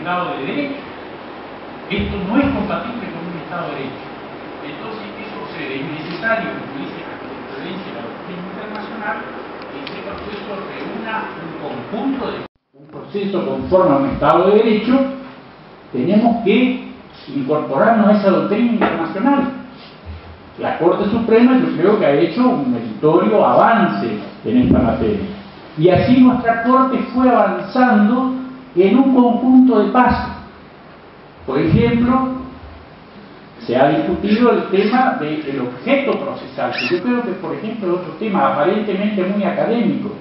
Estado de Derecho. Esto no es compatible con un Estado de Derecho. Entonces, ¿qué sucede? Es necesario, como dice la jurisprudencia y la doctrina internacional, que ese proceso reúna un conjunto de... Un proceso conforme a un Estado de Derecho, tenemos que incorporarnos a esa doctrina internacional. La Corte Suprema yo creo que ha hecho un meritorio avance en esta materia. Y así nuestra Corte fue avanzando en un conjunto de pasos. Por ejemplo, se ha discutido el tema del objeto procesal, que yo creo que, por ejemplo, es otro tema aparentemente muy académico.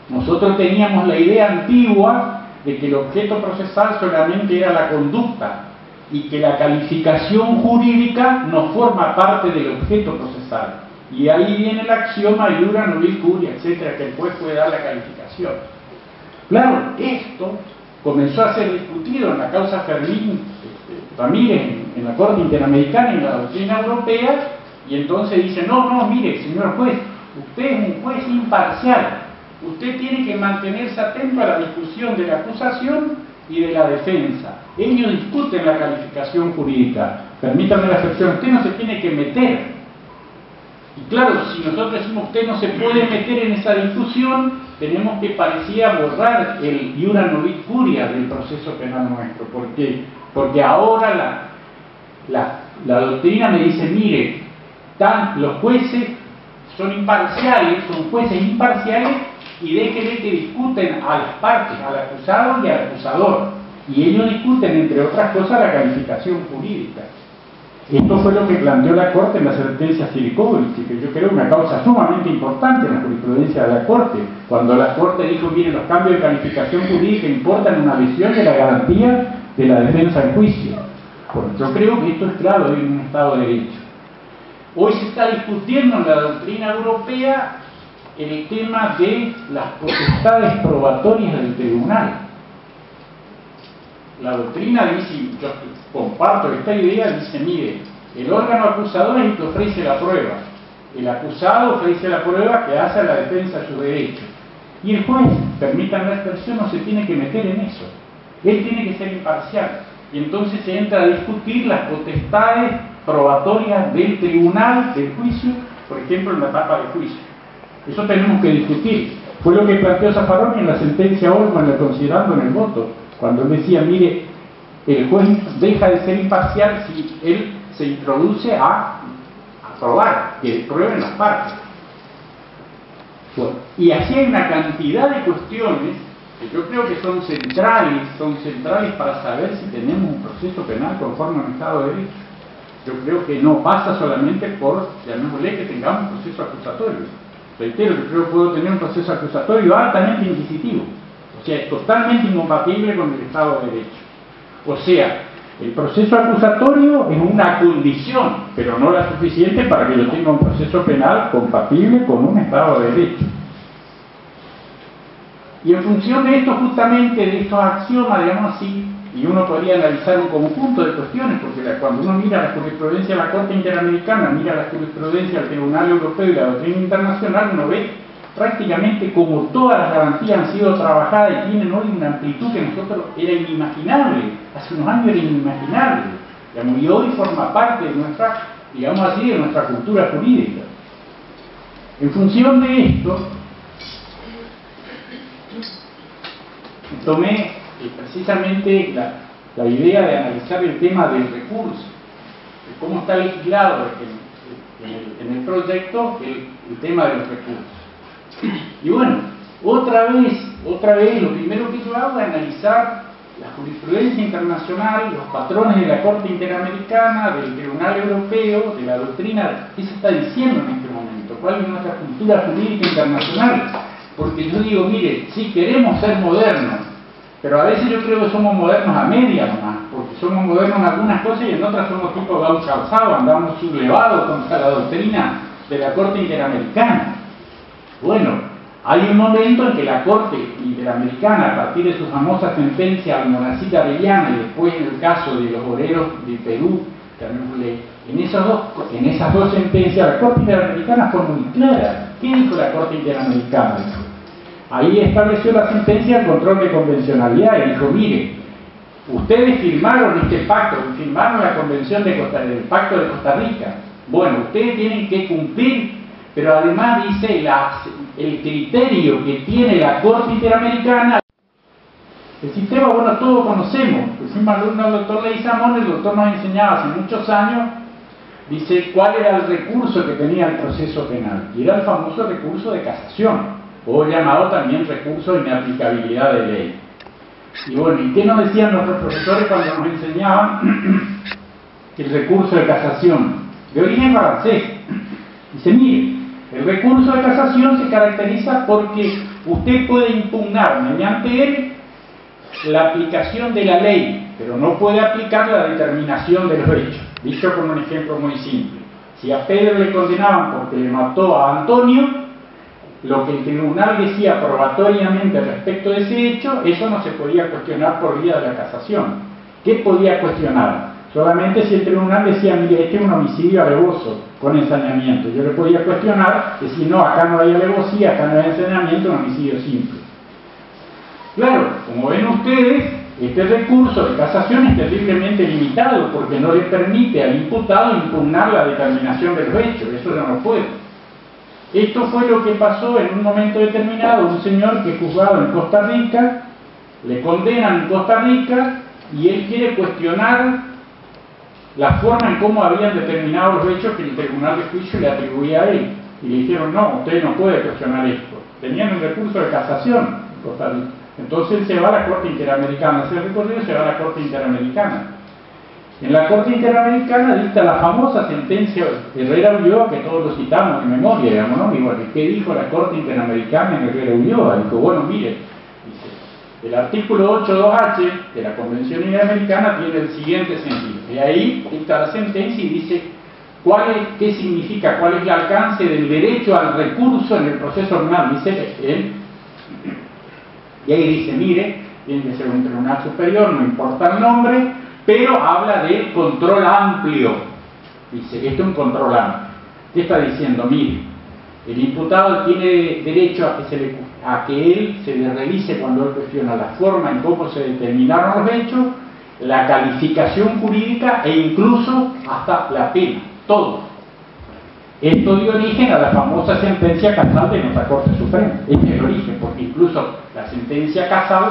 Nosotros teníamos la idea antigua de que el objeto procesal solamente era la conducta y que la calificación jurídica no forma parte del objeto procesal. Y ahí viene el axioma iura nobis curia, etcétera, que el juez puede dar la calificación. Claro, esto comenzó a ser discutido en la causa Fermín Ramírez en la Corte Interamericana y en la doctrina europea, y entonces dice, no, mire, señor juez, usted es un juez imparcial, usted tiene que mantenerse atento a la discusión de la acusación y de la defensa. Ellos discuten la calificación jurídica. Permítame la excepción, usted no se tiene que meter. Y claro, si nosotros decimos usted no se puede meter en esa discusión, tenemos que parecía borrar el iura nobis curia del proceso penal nuestro. ¿Por qué? Porque ahora la doctrina me dice, mire, los jueces son imparciales, son jueces imparciales, y déjenle que discuten a las partes, al acusado y al acusador. Y ellos discuten, entre otras cosas, la calificación jurídica. Esto fue lo que planteó la Corte en la sentencia Silicovic, que yo creo una causa sumamente importante en la jurisprudencia de la Corte, cuando la Corte dijo, miren, los cambios de calificación jurídica importan una visión de la garantía de la defensa en juicio. Bueno, yo creo que esto es claro en un Estado de Derecho. Hoy se está discutiendo en la doctrina europea el tema de las potestades probatorias del tribunal. La doctrina dice, yo comparto esta idea, dice, mire, el órgano acusador es el que ofrece la prueba. El acusado ofrece la prueba que hace a la defensa de su derecho. Y el juez, permítanme la expresión, no se tiene que meter en eso. Él tiene que ser imparcial. Y entonces se entra a discutir las potestades probatorias del tribunal, del juicio, por ejemplo, en la etapa de juicio. Eso tenemos que discutir. Fue lo que planteó Zaffaroni en la sentencia Olmos, considerando en el voto, cuando él decía, mire, el juez deja de ser imparcial si él se introduce a probar, que prueben las partes. Bueno, y así hay una cantidad de cuestiones que yo creo que son centrales para saber si tenemos un proceso penal conforme a un Estado de Derecho. Yo creo que no pasa solamente por, llamémosle, que tengamos un proceso acusatorio. Reitero, yo creo que puedo tener un proceso acusatorio altamente inquisitivo, o sea, es totalmente incompatible con el Estado de Derecho. O sea, el proceso acusatorio es una condición, pero no la suficiente para que yo tenga un proceso penal compatible con un Estado de Derecho. Y en función de esto, justamente de estos axiomas, digamos así, y uno podría analizar un conjunto de cuestiones, porque cuando uno mira la jurisprudencia de la Corte Interamericana, mira la jurisprudencia del Tribunal Europeo y la doctrina internacional, uno ve prácticamente como todas las garantías han sido trabajadas y tienen hoy una amplitud que nosotros era inimaginable, hace unos años era inimaginable, digamos, y hoy forma parte de nuestra, digamos así, de nuestra cultura jurídica. En función de esto, tomé precisamente la idea de analizar el tema del recurso, de cómo está legislado en el proyecto el tema de los recursos. Y bueno, otra vez, lo primero que yo hago es analizar la jurisprudencia internacional, los patrones de la Corte Interamericana, del Tribunal Europeo, de la doctrina, ¿qué se está diciendo en este momento? ¿Cuál es nuestra cultura jurídica internacional? Porque yo digo, mire, sí queremos ser modernos, pero a veces yo creo que somos modernos a media nomás, porque somos modernos en algunas cosas y en otras somos tipo Gaucho calzado, andamos sublevados contra la doctrina de la Corte Interamericana. Bueno, hay un momento en que la Corte Interamericana, a partir de su famosa sentencia al Monacita Arellana y después en el caso de los obreros de Perú, en esas dos sentencias, la Corte Interamericana fue muy clara. ¿Qué dijo la Corte Interamericana? Ahí estableció la sentencia el control de convencionalidad y dijo, mire, ustedes firmaron este pacto, firmaron la Convención de el Pacto de Costa Rica. Bueno, ustedes tienen que cumplir, pero además dice el criterio que tiene la Corte Interamericana. El sistema, bueno, todos conocemos. Fuimos alumnos del doctor Leguizamón, el doctor nos enseñaba hace muchos años, dice cuál era el recurso que tenía el proceso penal. Y era el famoso recurso de casación, o llamado también recurso de inaplicabilidad de ley. Y bueno, ¿y qué nos decían nuestros profesores cuando nos enseñaban el recurso de casación? De origen francés. Dice, mire, el recurso de casación se caracteriza porque usted puede impugnar mediante él la aplicación de la ley, pero no puede aplicar la determinación de los hechos. Dicho con un ejemplo muy simple. Si a Pedro le condenaban porque le mató a Antonio, lo que el tribunal decía probatoriamente respecto de ese hecho, eso no se podía cuestionar por vía de la casación. ¿Qué podía cuestionar? Solamente si el tribunal decía, mire, este es un homicidio alevoso con ensañamiento. Yo le podía cuestionar, decir, no, acá no hay alevosía, acá no hay ensañamiento, un homicidio simple. Claro, como ven ustedes, este recurso de casación es terriblemente limitado porque no le permite al imputado impugnar la determinación de los hechos. Eso ya no puede. Esto fue lo que pasó en un momento determinado. Un señor que es juzgado en Costa Rica, le condenan en Costa Rica y él quiere cuestionar la forma en cómo habían determinado los hechos que el tribunal de juicio le atribuía a él. Y le dijeron, no, usted no puede cuestionar esto. Tenían un recurso de casación en Costa Rica. Entonces él se va a la Corte Interamericana. Ese recorrido se va a la Corte Interamericana. En la Corte Interamericana dicta la famosa sentencia de Herrera Ulloa, que todos lo citamos en memoria, digamos, ¿no? Igual, ¿qué dijo la Corte Interamericana en Herrera Ulloa? Dijo, bueno, mire, dice, el artículo 8.2h de la Convención Interamericana tiene el siguiente sentido. Y ahí dicta la sentencia y dice qué significa, cuál es el alcance del derecho al recurso en el proceso penal. Dice él, y ahí dice, mire, tiene que ser un tribunal superior, no importa el nombre, pero habla de control amplio. Dice, esto es un control amplio. ¿Qué está diciendo? Mire, el imputado tiene derecho a que él se le revise cuando él cuestiona la forma en cómo se determinaron los hechos, la calificación jurídica e incluso hasta la pena, todo. Esto dio origen a la famosa sentencia Casal de nuestra Corte Suprema. Este es el origen, porque incluso la sentencia Casal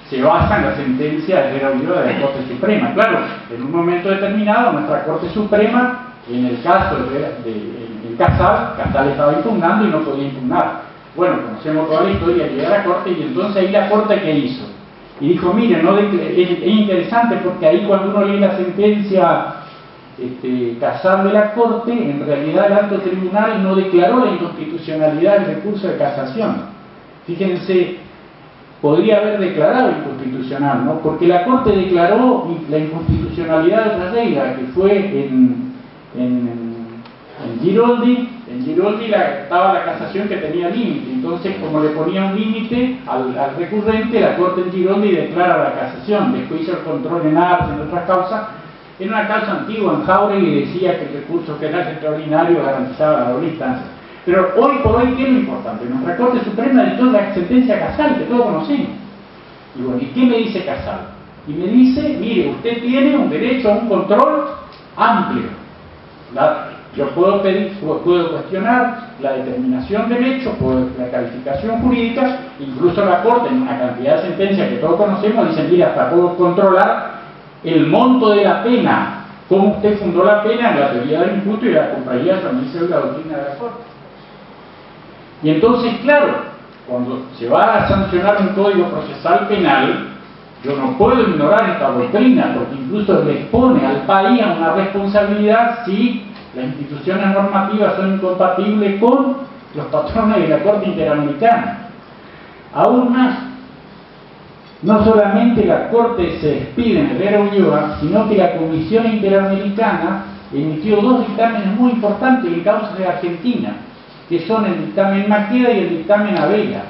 se basa en la sentencia de Herrera Ulloa de la Corte Suprema. Claro, en un momento determinado nuestra Corte Suprema, en el caso de Casal estaba impugnando y no podía impugnar. Bueno, conocemos toda la historia, llegó a la Corte y entonces ahí la Corte ¿qué hizo? Y dijo, mire, es interesante porque ahí cuando uno lee la sentencia Casal de la Corte, en realidad el alto tribunal no declaró la inconstitucionalidad del recurso de casación. Fíjense, podría haber declarado inconstitucional, ¿no? Porque la Corte declaró la inconstitucionalidad de otra regla, que fue en Giroldi. En Giroldi estaba la casación que tenía límite, entonces como le ponía un límite al recurrente, la Corte en Giroldi declara la casación. Después hizo el control en artes, en otras causas. En una causa antigua en Jauregui decía que el recurso penal extraordinario garantizaba la doble instancia. Pero hoy por hoy, ¿qué es lo importante? Nuestra Corte Suprema dictó la sentencia Casal, que todos conocemos. Y bueno, ¿y qué me dice Casal? Y me dice, mire, usted tiene un derecho a un control amplio. Yo puedo cuestionar la determinación del hecho, la calificación jurídica, incluso la Corte, en una cantidad de sentencias que todos conocemos, dice, mire, hasta puedo controlar el monto de la pena, cómo usted fundó la pena en la teoría del imputo y la compañía también se ve la doctrina de la Corte. Y entonces, claro, cuando se va a sancionar un código procesal penal, yo no puedo ignorar esta doctrina, porque incluso le expone al país a una responsabilidad si las instituciones normativas son incompatibles con los patrones de la Corte Interamericana. Aún más, no solamente la Corte se despide en Herrera Ulloa, sino que la Comisión Interamericana emitió dos dictámenes muy importantes en causas de Argentina, que son el dictamen Maqueda y el dictamen Abela.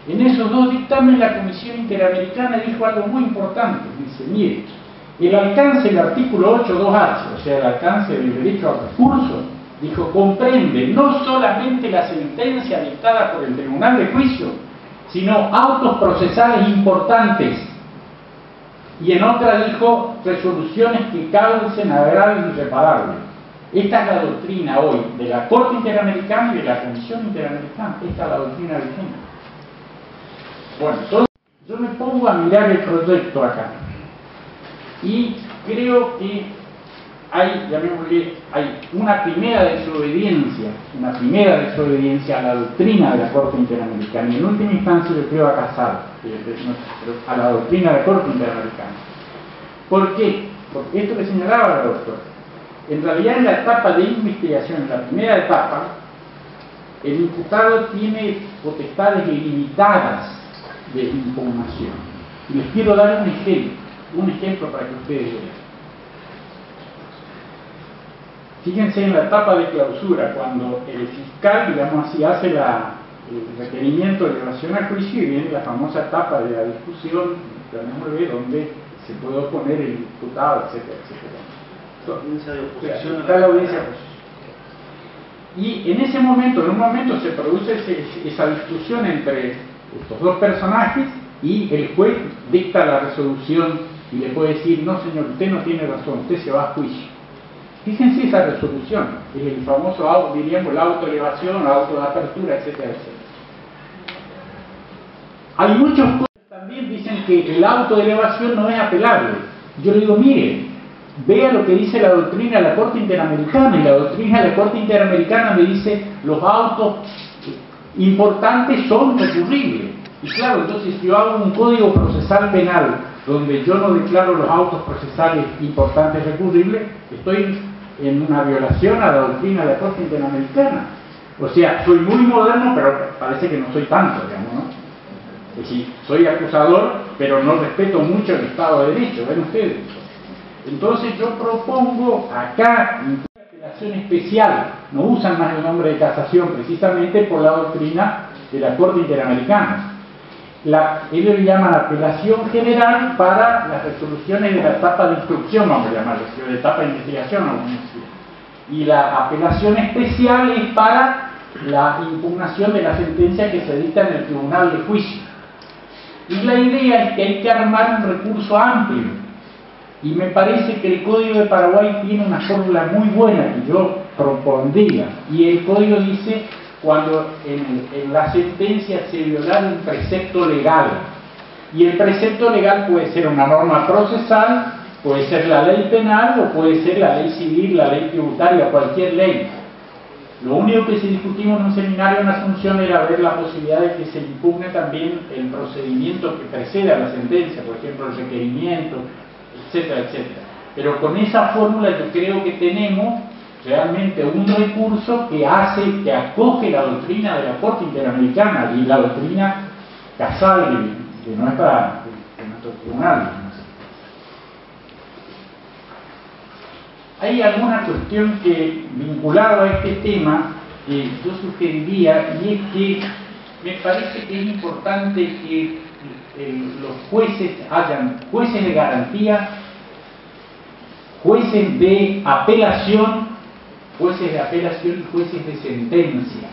En esos dos dictámenes la Comisión Interamericana dijo algo muy importante. Dice, mire, el alcance del artículo 8.2h, o sea, el alcance del derecho al recurso, dijo, comprende no solamente la sentencia dictada por el Tribunal de Juicio, sino autos procesales importantes. y en otra dijo resoluciones que causen agravios irreparables. Esta es la doctrina hoy de la Corte Interamericana y de la Comisión Interamericana. Esta es la doctrina vigente. Bueno, entonces yo me pongo a mirar el proyecto acá y creo que hay, llamémosle, hay una primera desobediencia a la doctrina de la Corte Interamericana y en última instancia yo creo a Casado, a la doctrina de la Corte Interamericana. ¿Por qué? Porque esto que señalaba la doctora, en realidad en la etapa de investigación, en la primera etapa, el imputado tiene potestades ilimitadas de impugnación. Y les quiero dar un ejemplo para que ustedes vean. Fíjense en la etapa de clausura, cuando el fiscal, digamos así, hace el requerimiento de elevación a juicio y viene la famosa etapa de la discusión, donde se puede oponer el imputado, etcétera, etcétera. Está la audiencia de oposición. Y en ese momento, en un momento se produce esa discusión entre estos dos personajes y el juez dicta la resolución y le puede decir, no señor, usted no tiene razón, usted se va a juicio. Fíjense esa resolución, el famoso, diríamos, la autoelevación, la auto de apertura, etcétera, etcétera. Hay muchos jueces también dicen que el auto de elevación no es apelable. Yo le digo, mire, vea lo que dice la doctrina de la Corte Interamericana, y la doctrina de la Corte Interamericana me dice los autos importantes son recurribles. Y claro, entonces si yo hago un código procesal penal donde yo no declaro los autos procesales importantes recurribles, estoy en una violación a la doctrina de la Corte Interamericana. O sea, soy muy moderno, pero parece que no soy tanto, digamos, ¿no? Es decir, soy acusador, pero no respeto mucho el Estado de Derecho, ¿ven ustedes? Entonces yo propongo acá una apelación especial, no usan más el nombre de casación precisamente por la doctrina de la Corte Interamericana. Ellos le llaman apelación general para las resoluciones de la etapa de instrucción, vamos a llamarlo, de la etapa de investigación, vamos a decir. Y la apelación especial es para la impugnación de la sentencia que se dicta en el tribunal de juicio. Y la idea es que hay que armar un recurso amplio. Y me parece que el Código de Paraguay tiene una fórmula muy buena que yo propondría. Y el Código dice cuando en la sentencia se violara un precepto legal. Y el precepto legal puede ser una norma procesal, puede ser la ley penal o puede ser la ley civil, la ley tributaria, cualquier ley. Lo único que se discutimos en un seminario en Asunción era ver la posibilidad de que se impugne también el procedimiento que precede a la sentencia, por ejemplo el requerimiento, etcétera, etcétera. Pero con esa fórmula yo creo que tenemos realmente un recurso que acoge la doctrina de la Corte Interamericana y la doctrina casal de nuestro tribunal. Hay alguna cuestión que, vinculada a este tema, que yo sugeriría, y es que me parece que es importante que los jueces hayan jueces de garantía, jueces de apelación y jueces de sentencia.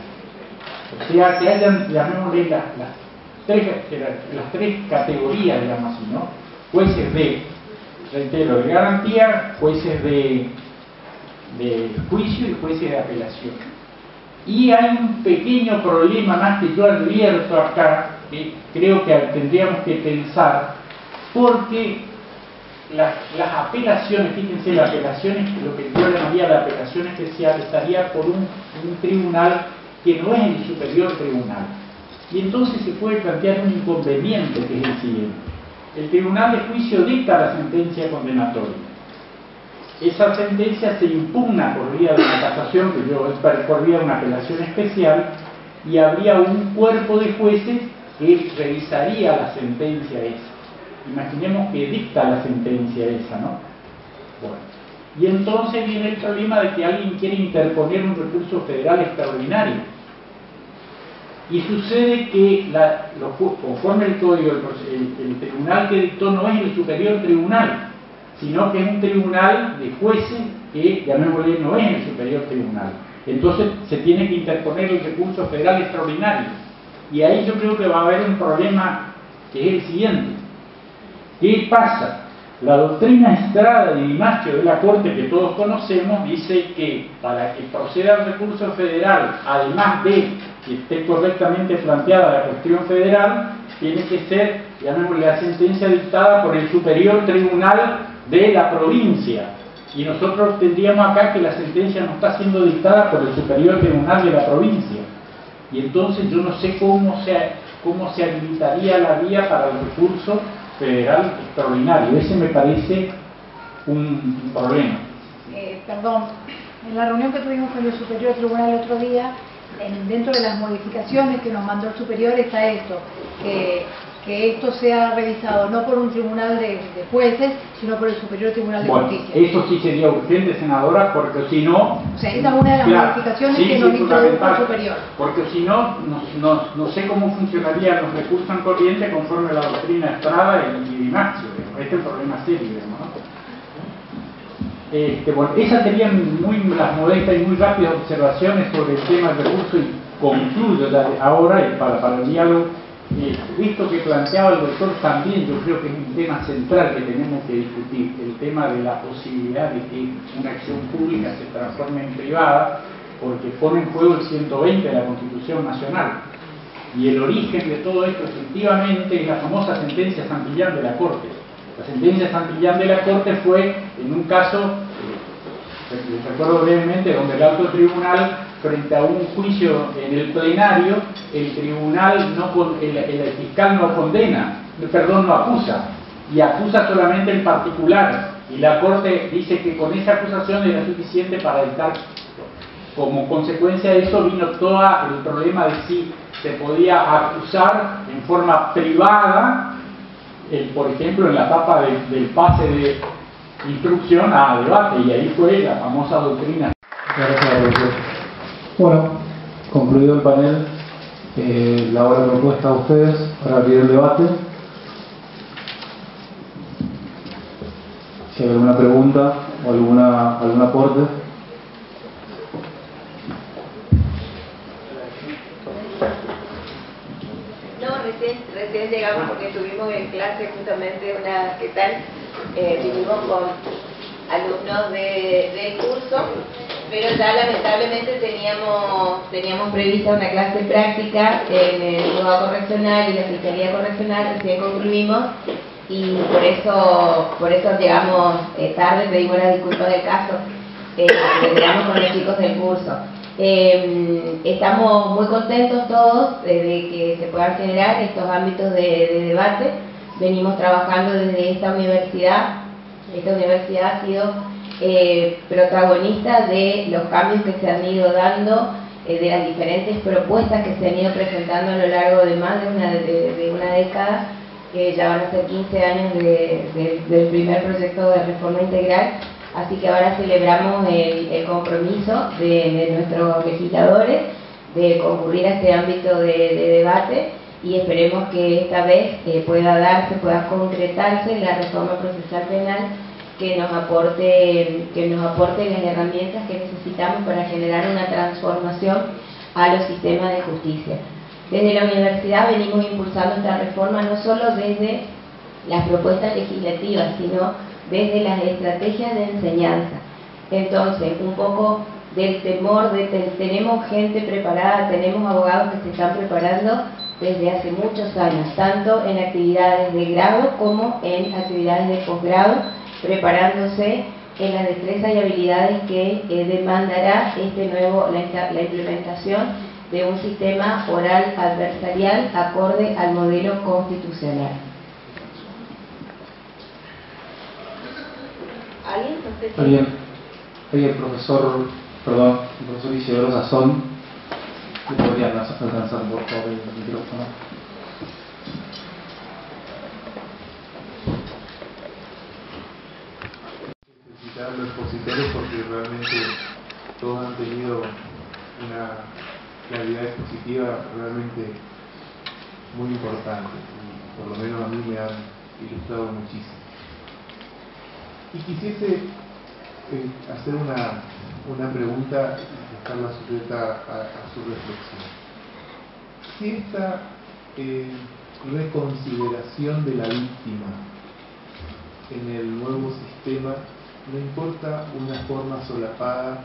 O sea, que hayan, llamémosle, las tres categorías, digamos así, ¿no? Jueces de, reitero, de garantía, jueces de juicio y jueces de apelación. Y hay un pequeño problema más que yo advierto acá, que creo que tendríamos que pensar, porque las apelaciones, fíjense, las apelaciones, lo que yo llamaría la apelación especial, estaría por un tribunal que no es el superior tribunal. Y entonces se puede plantear un inconveniente, que es el siguiente. El tribunal de juicio dicta la sentencia condenatoria. Esa sentencia se impugna por vía de una casación, por vía de una apelación especial, y habría un cuerpo de jueces que revisaría la sentencia esa. Imaginemos que dicta la sentencia esa, ¿no? Bueno, y entonces viene el problema de que alguien quiere interponer un recurso federal extraordinario. Y sucede que, conforme el código, el tribunal que dictó no es el superior tribunal, sino que es un tribunal de jueces que, llamémosle, no es el superior tribunal. Entonces se tiene que interponer el recurso federal extraordinario. Y ahí yo creo que va a haber un problema que es el siguiente. ¿Qué pasa? La doctrina Estrada de Di Maggio de la Corte, que todos conocemos, dice que para que proceda el recurso federal, además de que esté correctamente planteada la cuestión federal, tiene que ser, llamémosle, la sentencia dictada por el superior tribunal de la provincia. Y nosotros tendríamos acá que la sentencia no está siendo dictada por el superior tribunal de la provincia. Y entonces yo no sé cómo se habilitaría la vía para el recurso federal extraordinario. Ese me parece un problema. Perdón, en la reunión que tuvimos con el superior tribunal el otro día, dentro de las modificaciones que nos mandó el superior está esto, que esto sea revisado no por un tribunal de jueces, sino por el superior tribunal de justicia. Eso sí sería urgente, senadora, porque si no... O sea, esa es una de las modificaciones que nos introdujo el superior. Porque si no, no sé cómo funcionarían los recursos en corriente conforme a la doctrina Estrada y Di Maggio. Este es un problema serio, ¿no? Bueno, esas serían las modestas y muy rápidas observaciones sobre el tema del recurso, y concluyo ahora para el diálogo. Visto que planteaba el doctor también, yo creo que es un tema central que tenemos que discutir, el tema de la posibilidad de que una acción pública se transforme en privada, porque pone en juego el 120 de la Constitución Nacional. Y el origen de todo esto efectivamente es la famosa sentencia Santillán de la Corte. La sentencia Santillán de la Corte fue en un caso, les recuerdo brevemente, donde el alto tribunal, frente a un juicio en el plenario, el tribunal, el fiscal no condena, no acusa, y acusa solamente el particular, y la Corte dice que con esa acusación era suficiente para dictar. Como consecuencia de eso vino todo el problema de si se podía acusar en forma privada, por ejemplo en la etapa del pase de instrucción a debate, y ahí fue la famosa doctrina. Gracias, doctor. Bueno, concluido el panel, la hora propuesta a ustedes para abrir el debate. Si hay alguna pregunta o algún aporte. No, recién llegamos porque estuvimos en clase justamente ¿qué tal? Vinimos con alumnos del curso, pero ya lamentablemente teníamos prevista una clase práctica en el juzgado correccional y la fiscalía correccional, recién concluimos, y por eso llegamos tarde, pedimos las disculpas del caso, llegamos con los chicos del curso. Estamos muy contentos todos de que se puedan generar estos ámbitos de debate. Venimos trabajando desde esta universidad. Esta universidad ha sido protagonista de los cambios que se han ido dando, de las diferentes propuestas que se han ido presentando a lo largo de más de una década, que ya van a ser 15 años del primer proyecto de reforma integral. Así que ahora celebramos el compromiso de nuestros legisladores de concurrir a este ámbito de debate, y esperemos que esta vez pueda concretarse la reforma procesal penal que nos aporte las herramientas que necesitamos para generar una transformación a los sistemas de justicia. Desde la universidad venimos impulsando esta reforma no solo desde las propuestas legislativas, sino desde las estrategias de enseñanza. Entonces, un poco del temor tenemos gente preparada, tenemos abogados que se están preparando desde hace muchos años, tanto en actividades de grado como en actividades de posgrado, preparándose en las destrezas y habilidades que demandará la implementación de un sistema oral adversarial acorde al modelo constitucional. El profesor Isidoro Sazón, ¿me podría alcanzar por favor el micrófono? Felicitar a los expositores porque realmente todos han tenido una claridad expositiva realmente muy importante, y por lo menos a mí me han ilustrado muchísimo. Y quisiese hacer una pregunta y dejarla sujeta a su reflexión. Si esta reconsideración de la víctima en el nuevo sistema no importa una forma solapada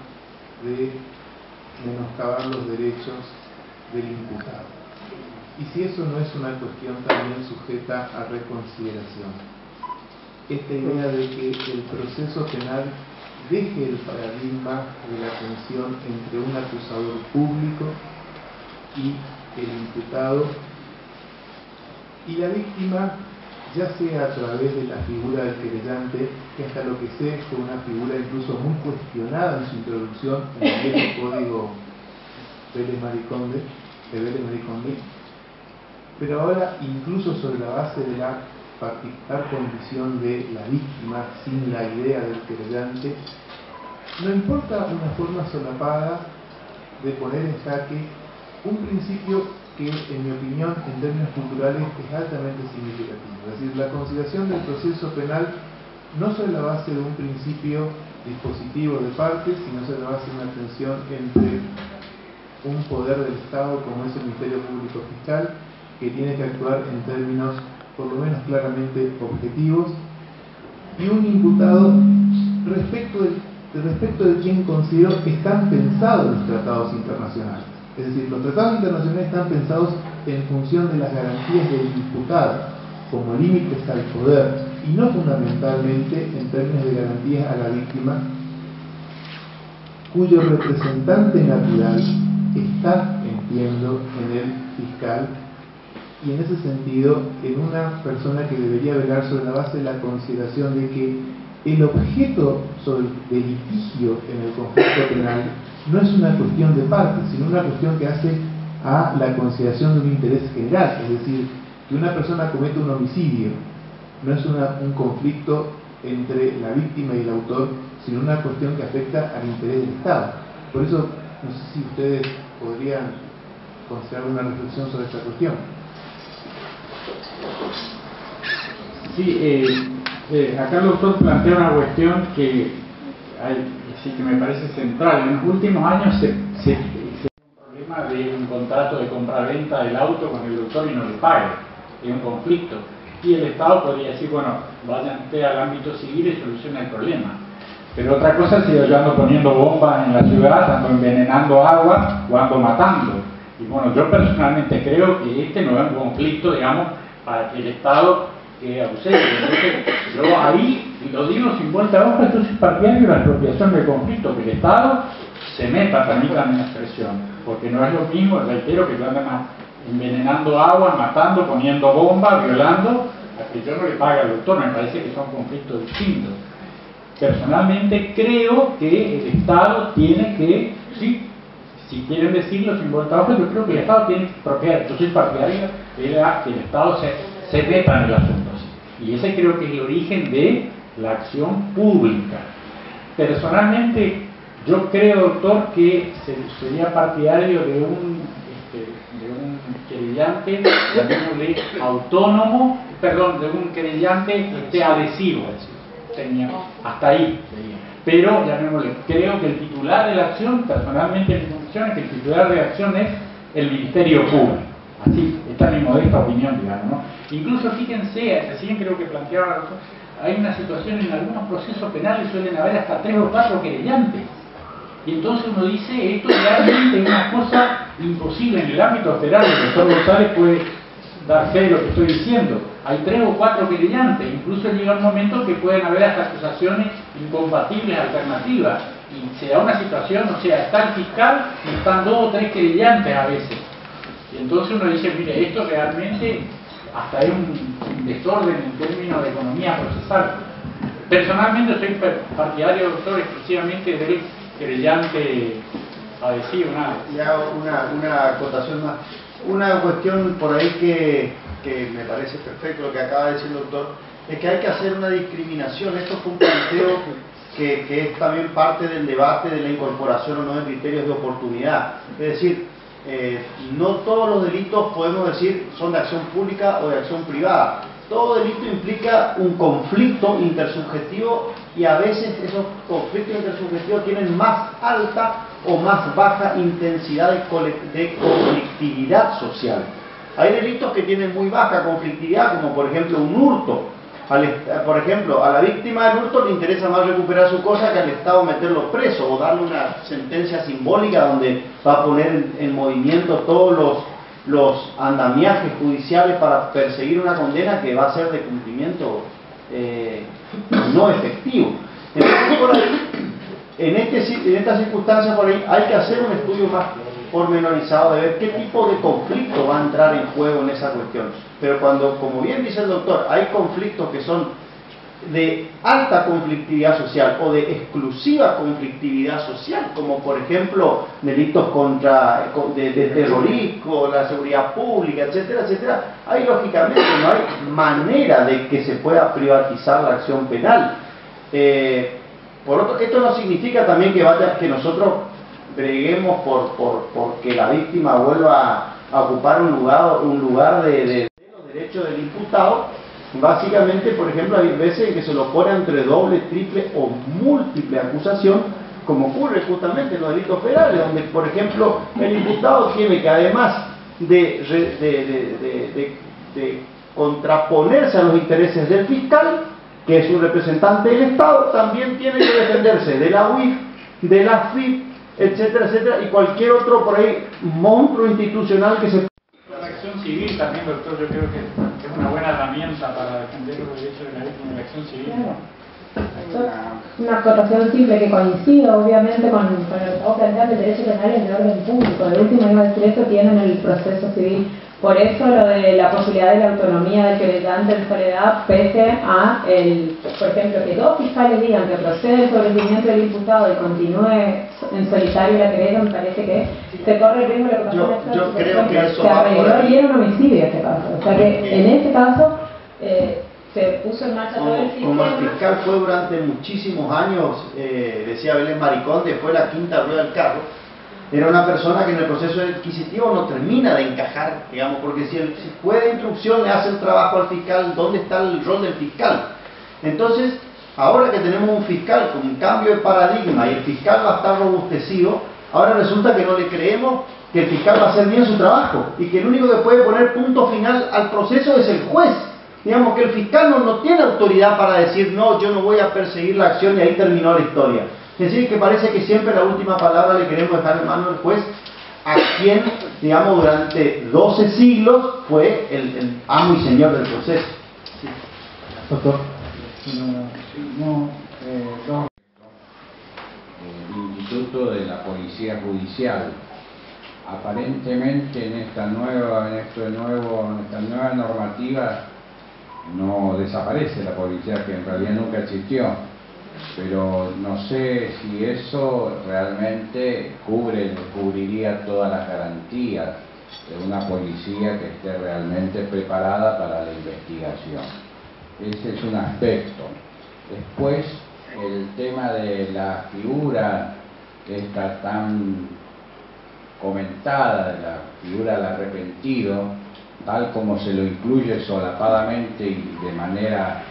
de menoscabar los derechos del imputado. Y si eso no es una cuestión también sujeta a reconsideración, esta idea de que el proceso penal deje el paradigma de la tensión entre un acusador público y el imputado y la víctima, ya sea a través de la figura del querellante, que hasta lo que sé fue una figura incluso muy cuestionada en su introducción en el viejo código Vélez-Mariconde, pero ahora incluso sobre la base de la particular condición de la víctima sin la idea del querellante, no importa una forma solapada de poner en jaque un principio que, en mi opinión, en términos culturales, es altamente significativo. Es decir, la consideración del proceso penal no sobre la base de un principio dispositivo de partes, sino sobre la base de una tensión entre un poder del Estado, como es el Ministerio Público Fiscal, que tiene que actuar en términos, por lo menos claramente, objetivos, y un imputado respecto de quien considero que están pensados los tratados internacionales. Es decir, los tratados internacionales están pensados en función de las garantías del imputado como límites al poder y no fundamentalmente en términos de garantías a la víctima, cuyo representante natural está, entiendo, en el fiscal y en ese sentido en una persona que debería velar sobre la base de la consideración de que el objeto de litigio en el conflicto penal no es una cuestión de parte, sino una cuestión que hace a la consideración de un interés general. Es decir, que una persona cometa un homicidio no es un conflicto entre la víctima y el autor, sino una cuestión que afecta al interés del Estado. Por eso, no sé si ustedes podrían considerar una reflexión sobre esta cuestión. Sí, acá el doctor plantea una cuestión que sí que me parece central. En los últimos años se un problema de un contrato de compra-venta del auto con el doctor y no le pague, es un conflicto. Y el Estado podría decir, bueno, vayan ustedes al ámbito civil y solucionen el problema. Pero otra cosa es si yo ando poniendo bombas en la ciudad, ando envenenando agua o ando matando. Y bueno, yo personalmente creo que este no es un conflicto, digamos, para que el Estado ausente. Entonces, yo ahí lo digo sin vuelta a hoja, entonces partidario de la expropiación del conflicto, que el Estado se meta, permítanme la expresión, porque no es lo mismo, reitero, que yo ande envenenando agua, matando, poniendo bombas, violando, a que yo no le pague al doctor. Me parece que son conflictos distintos. Personalmente creo que el Estado tiene que, sí, si quieren decirlo sin vuelta a hoja, yo creo que el Estado tiene que expropiar. Yo soy partidario de que el Estado se meta en el asunto. Y ese creo que es el origen de la acción pública. Personalmente, yo creo, doctor, que sería partidario de un querellante, llamémosle autónomo, perdón, de un querellante adhesivo. Hasta ahí. Pero, llamémosle, creo que el titular de la acción, personalmente mi convicción es que el titular de la acción es el Ministerio Público. Así, esta es mi modesta opinión, digamos, ¿no? Incluso fíjense, recién creo que planteaba, hay una situación en algunos procesos penales, suelen haber hasta 3 o 4 querellantes. Y entonces uno dice, esto realmente es una cosa imposible en el ámbito federal. El doctor González puede dar fe de lo que estoy diciendo. Hay 3 o 4 querellantes, incluso llega un momento que pueden haber hasta acusaciones incompatibles, alternativas. Y se da una situación, o sea, está el fiscal y están 2 o 3 querellantes a veces. Y entonces uno dice, mire, esto realmente hasta es un desorden en términos de economía procesal. Personalmente soy partidario, doctor, exclusivamente del querellante adhesivo, nada. Ya una acotación más. Una cuestión por ahí que me parece perfecto lo que acaba de decir el doctor, es que hay que hacer una discriminación. Esto fue un planteo que es también parte del debate de la incorporación o no de criterios de oportunidad. Es decir, no todos los delitos podemos decir son de acción pública o de acción privada. Todo delito implica un conflicto intersubjetivo y a veces esos conflictos intersubjetivos tienen más alta o más baja intensidad de conflictividad social. Hay delitos que tienen muy baja conflictividad, como por ejemplo un hurto, Por ejemplo, a la víctima del hurto le interesa más recuperar su cosa que al Estado meterlo preso o darle una sentencia simbólica donde va a poner en movimiento todos los andamiajes judiciales para perseguir una condena que va a ser de cumplimiento no efectivo. Entonces, por ahí, en esta circunstancia, por ahí hay que hacer un estudio más pormenorizado de ver qué tipo de conflicto va a entrar en juego en esa cuestión. Pero cuando, como bien dice el doctor, hay conflictos que son de alta conflictividad social o de exclusiva conflictividad social, como por ejemplo delitos de terrorismo, la seguridad pública, etcétera, etcétera, ahí lógicamente no hay manera de que se pueda privatizar la acción penal. Esto no significa también que nosotros breguemos por que la víctima vuelva a ocupar un lugar de los derechos del imputado. Básicamente, por ejemplo, hay veces en que se lo pone entre doble, triple o múltiple acusación, como ocurre justamente en los delitos federales, donde, por ejemplo, el imputado tiene que, además de contraponerse a los intereses del fiscal, que es un representante del Estado, también tiene que defenderse de la UIF, de la FIP, etcétera, etcétera, y cualquier otro por ahí monstruo institucional que se... La acción civil también, doctor, yo creo que es una buena herramienta para defender los derechos de la víctima de la acción civil. Una acotación simple que coincide obviamente con lo que estamos planteando, el derecho penal es de orden público. De último, iba a decir esto, tienen el proceso civil. Por eso lo de la posibilidad de la autonomía del querellante en soledad, pese a, por ejemplo, que dos fiscales digan que procede el sobreseimiento del imputado y continúe en solitario la querella, me parece que se corre el riesgo de lo que pasó en yo creo que eso se va por arregló ahí. y era un homicidio este caso. O sea que en este caso se puso en marcha todo el sistema. Como el fiscal fue durante muchísimos años, decía Belén Mariconde, fue la quinta rueda del carro. Era una persona que en el proceso adquisitivo no termina de encajar, digamos, porque si el juez de instrucción le hace el trabajo al fiscal, ¿dónde está el rol del fiscal? Entonces, ahora que tenemos un fiscal con un cambio de paradigma y el fiscal va a estar robustecido, ahora resulta que no le creemos que el fiscal va a hacer bien su trabajo y que el único que puede poner punto final al proceso es el juez. Digamos que el fiscal no tiene autoridad para decir, no, yo no voy a perseguir la acción y ahí terminó la historia. Es decir, que parece que siempre la última palabra le queremos dejar en manos del juez, a quien, digamos, durante 12 siglos fue el amo y señor del proceso. Sí. Doctor. El Instituto de la Policía Judicial. Aparentemente en esta nueva normativa no desaparece la policía, que en realidad nunca existió, pero no sé si eso realmente cubriría todas las garantías de una policía que esté realmente preparada para la investigación. Ese es un aspecto. Después, el tema de la figura esta tan comentada, de la figura del arrepentido, tal como se lo incluye solapadamente y de manera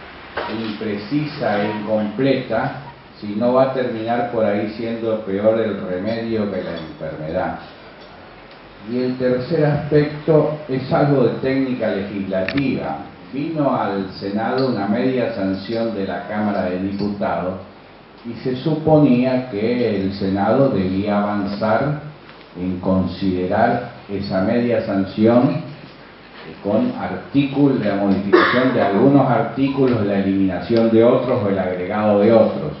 imprecisa e incompleta, si no va a terminar por ahí siendo peor el remedio que la enfermedad. Y el tercer aspecto es algo de técnica legislativa. Vino al Senado una media sanción de la Cámara de Diputados y se suponía que el Senado debía avanzar en considerar esa media sanción con artículos, la modificación de algunos artículos, la eliminación de otros o el agregado de otros.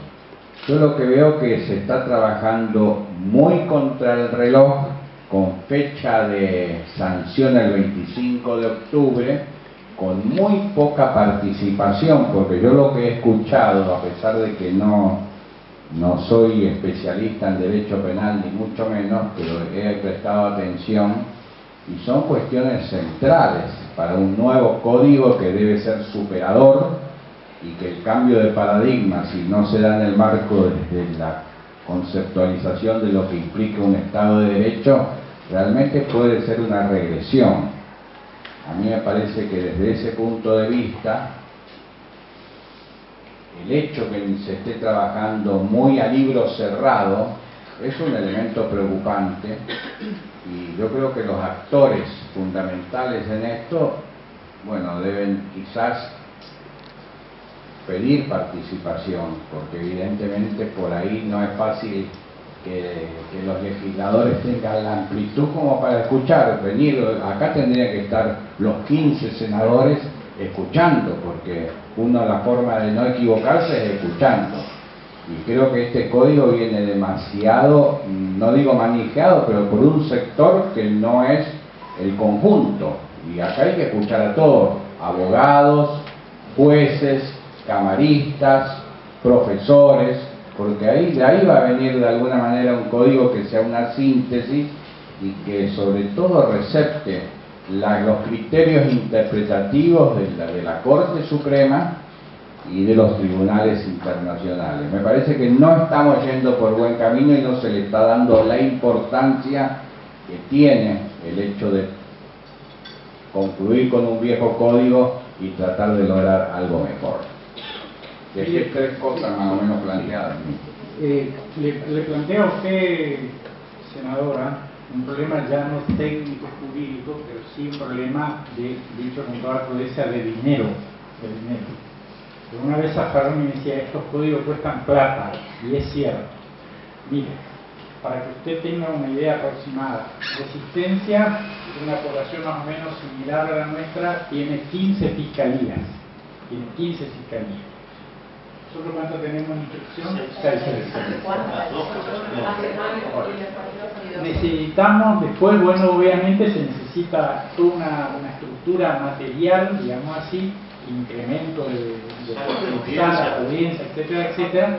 Yo lo que veo que se está trabajando muy contra el reloj, con fecha de sanción el 25 de octubre, con muy poca participación, porque yo lo que he escuchado, a pesar de que no soy especialista en derecho penal ni mucho menos, pero he prestado atención, y son cuestiones centrales para un nuevo código que debe ser superador, y que el cambio de paradigma, si no se da en el marco de la conceptualización de lo que implica un Estado de Derecho, realmente puede ser una regresión. A mí me parece que desde ese punto de vista, el hecho que se esté trabajando muy a libro cerrado es un elemento preocupante, y yo creo que los actores fundamentales en esto, bueno, deben quizás pedir participación, porque evidentemente por ahí no es fácil que los legisladores tengan la amplitud como para escuchar, venir, acá tendrían que estar los 15 senadores escuchando, porque la forma de no equivocarse es escuchando. Y creo que este código viene demasiado, no digo manejado, pero por un sector que no es el conjunto. Y acá hay que escuchar a todos, abogados, jueces, camaristas, profesores, porque de ahí va a venir de alguna manera un código que sea una síntesis y que sobre todo recepte los criterios interpretativos de la Corte Suprema y de los tribunales internacionales. Me parece que no estamos yendo por buen camino y no se le está dando la importancia que tiene el hecho de concluir con un viejo código y tratar de lograr algo mejor. Dejé 3 cosas más o menos planteadas. Le planteo a usted, senadora, un problema ya no técnico jurídico, pero sí un problema dicho con toda crudeza, de dinero. Una vez Zaffaroni me decía, estos códigos cuestan plata, y es cierto. Mire, para que usted tenga una idea aproximada, Resistencia, una población más o menos similar a la nuestra, tiene 15 fiscalías. ¿Nosotros cuánto tenemos en instrucción? 6. Necesitamos, después, bueno, obviamente se necesita toda una estructura material, digamos así, incremento de la audiencia, etcétera, etcétera.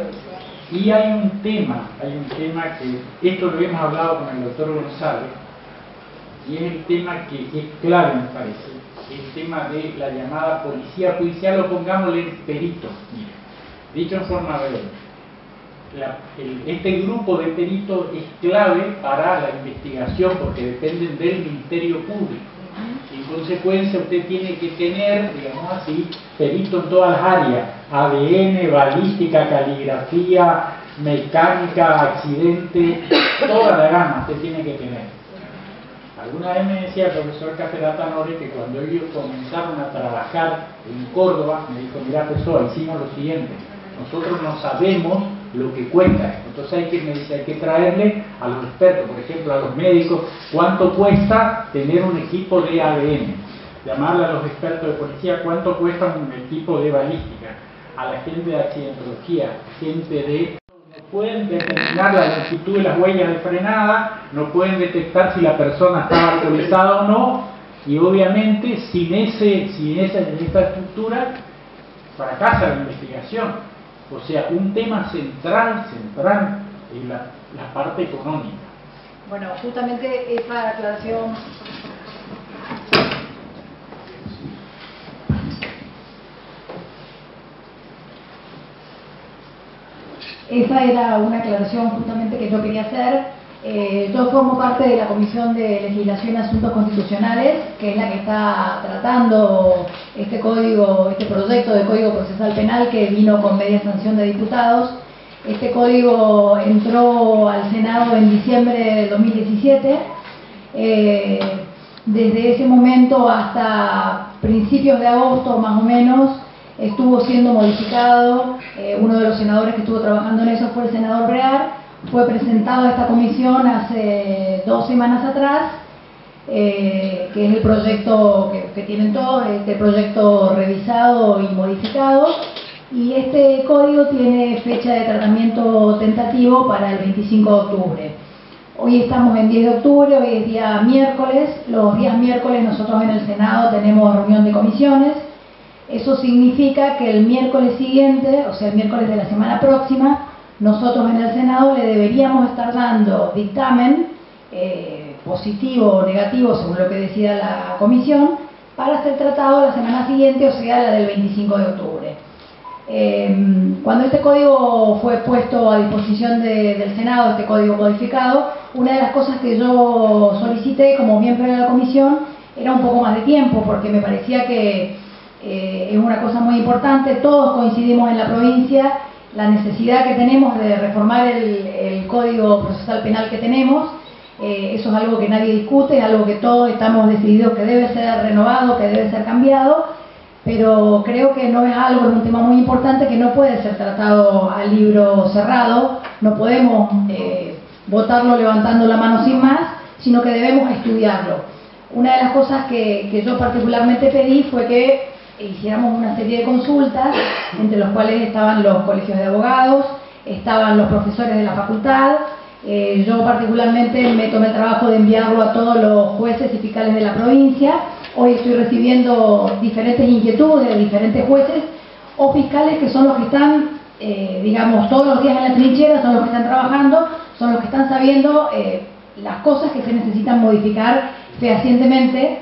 Y hay un tema que, esto lo hemos hablado con el doctor González, y es el tema que es clave, me parece, el tema de la llamada policía judicial, o pongámosle perito. Mire, dicho en forma breve, este grupo de peritos es clave para la investigación porque dependen del Ministerio Público. En consecuencia, usted tiene que tener, digamos así, perito en todas las áreas: ADN, balística, caligrafía, mecánica, accidente, toda la gama usted tiene que tener. Alguna vez me decía el profesor Caferata Nori que cuando ellos comenzaron a trabajar en Córdoba, me dijo, mira, profesor, hicimos lo siguiente: nosotros no sabemos lo que cuesta, entonces hay que traerle a los expertos, por ejemplo a los médicos, cuánto cuesta tener un equipo de ADN, llamarle a los expertos de policía cuánto cuesta un equipo de balística, a la gente de accidentología, gente de... No pueden determinar la longitud de las huellas de frenada, no pueden detectar si la persona está alcoholizada o no, y obviamente sin esta estructura fracasa la investigación. O sea, un tema central es la parte económica. Bueno, justamente esa aclaración esa era una aclaración justamente que yo quería hacer. Yo formo parte de la Comisión de Legislación y Asuntos Constitucionales, que es la que está tratando este proyecto de Código Procesal Penal que vino con media sanción de diputados. Este código entró al Senado en diciembre de 2017. Desde ese momento hasta principios de agosto, más o menos, estuvo siendo modificado. Uno de los senadores que estuvo trabajando en eso fue el senador Brear. Fue presentado a esta comisión hace 2 semanas atrás, que es el proyecto que tienen todos, este proyecto revisado y modificado, y este código tiene fecha de tratamiento tentativo para el 25 de octubre. Hoy estamos en 10 de octubre, hoy es día miércoles. Los días miércoles nosotros en el Senado tenemos reunión de comisiones. Eso significa que el miércoles siguiente, o sea el miércoles de la semana próxima, nosotros en el Senado le deberíamos estar dando dictamen positivo o negativo, según lo que decida la comisión, para ser tratado la semana siguiente, o sea, la del 25 de octubre. Cuando este código fue puesto a disposición del Senado, este código codificado, una de las cosas que yo solicité como miembro de la comisión era un poco más de tiempo, porque me parecía que es una cosa muy importante. Todos coincidimos en la provincia la necesidad que tenemos de reformar el Código Procesal Penal que tenemos. Eso es algo que nadie discute, es algo que todos estamos decididos que debe ser renovado, que debe ser cambiado, pero creo que no es algo, es un tema muy importante que no puede ser tratado a libro cerrado, no podemos votarlo levantando la mano sin más, sino que debemos estudiarlo. Una de las cosas que yo particularmente pedí fue que hiciéramos una serie de consultas, entre los cuales estaban los colegios de abogados, estaban los profesores de la facultad. Yo particularmente me tomé el trabajo de enviarlo a todos los jueces y fiscales de la provincia. Hoy estoy recibiendo diferentes inquietudes de diferentes jueces o fiscales que son los que están, digamos, todos los días en la trinchera, son los que están trabajando, son los que están sabiendo las cosas que se necesitan modificar fehacientemente.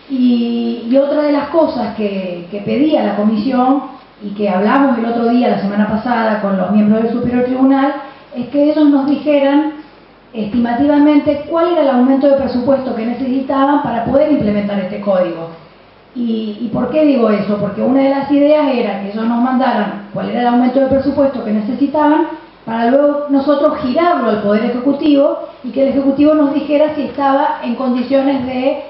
Y otra de las cosas que pedí a la comisión y que hablamos el otro día, la semana pasada, con los miembros del Superior Tribunal, es que ellos nos dijeran estimativamente cuál era el aumento de presupuesto que necesitaban para poder implementar este código. ¿Y por qué digo eso? Porque una de las ideas era que ellos nos mandaran cuál era el aumento de presupuesto que necesitaban para luego nosotros girarlo al Poder Ejecutivo y que el Ejecutivo nos dijera si estaba en condiciones de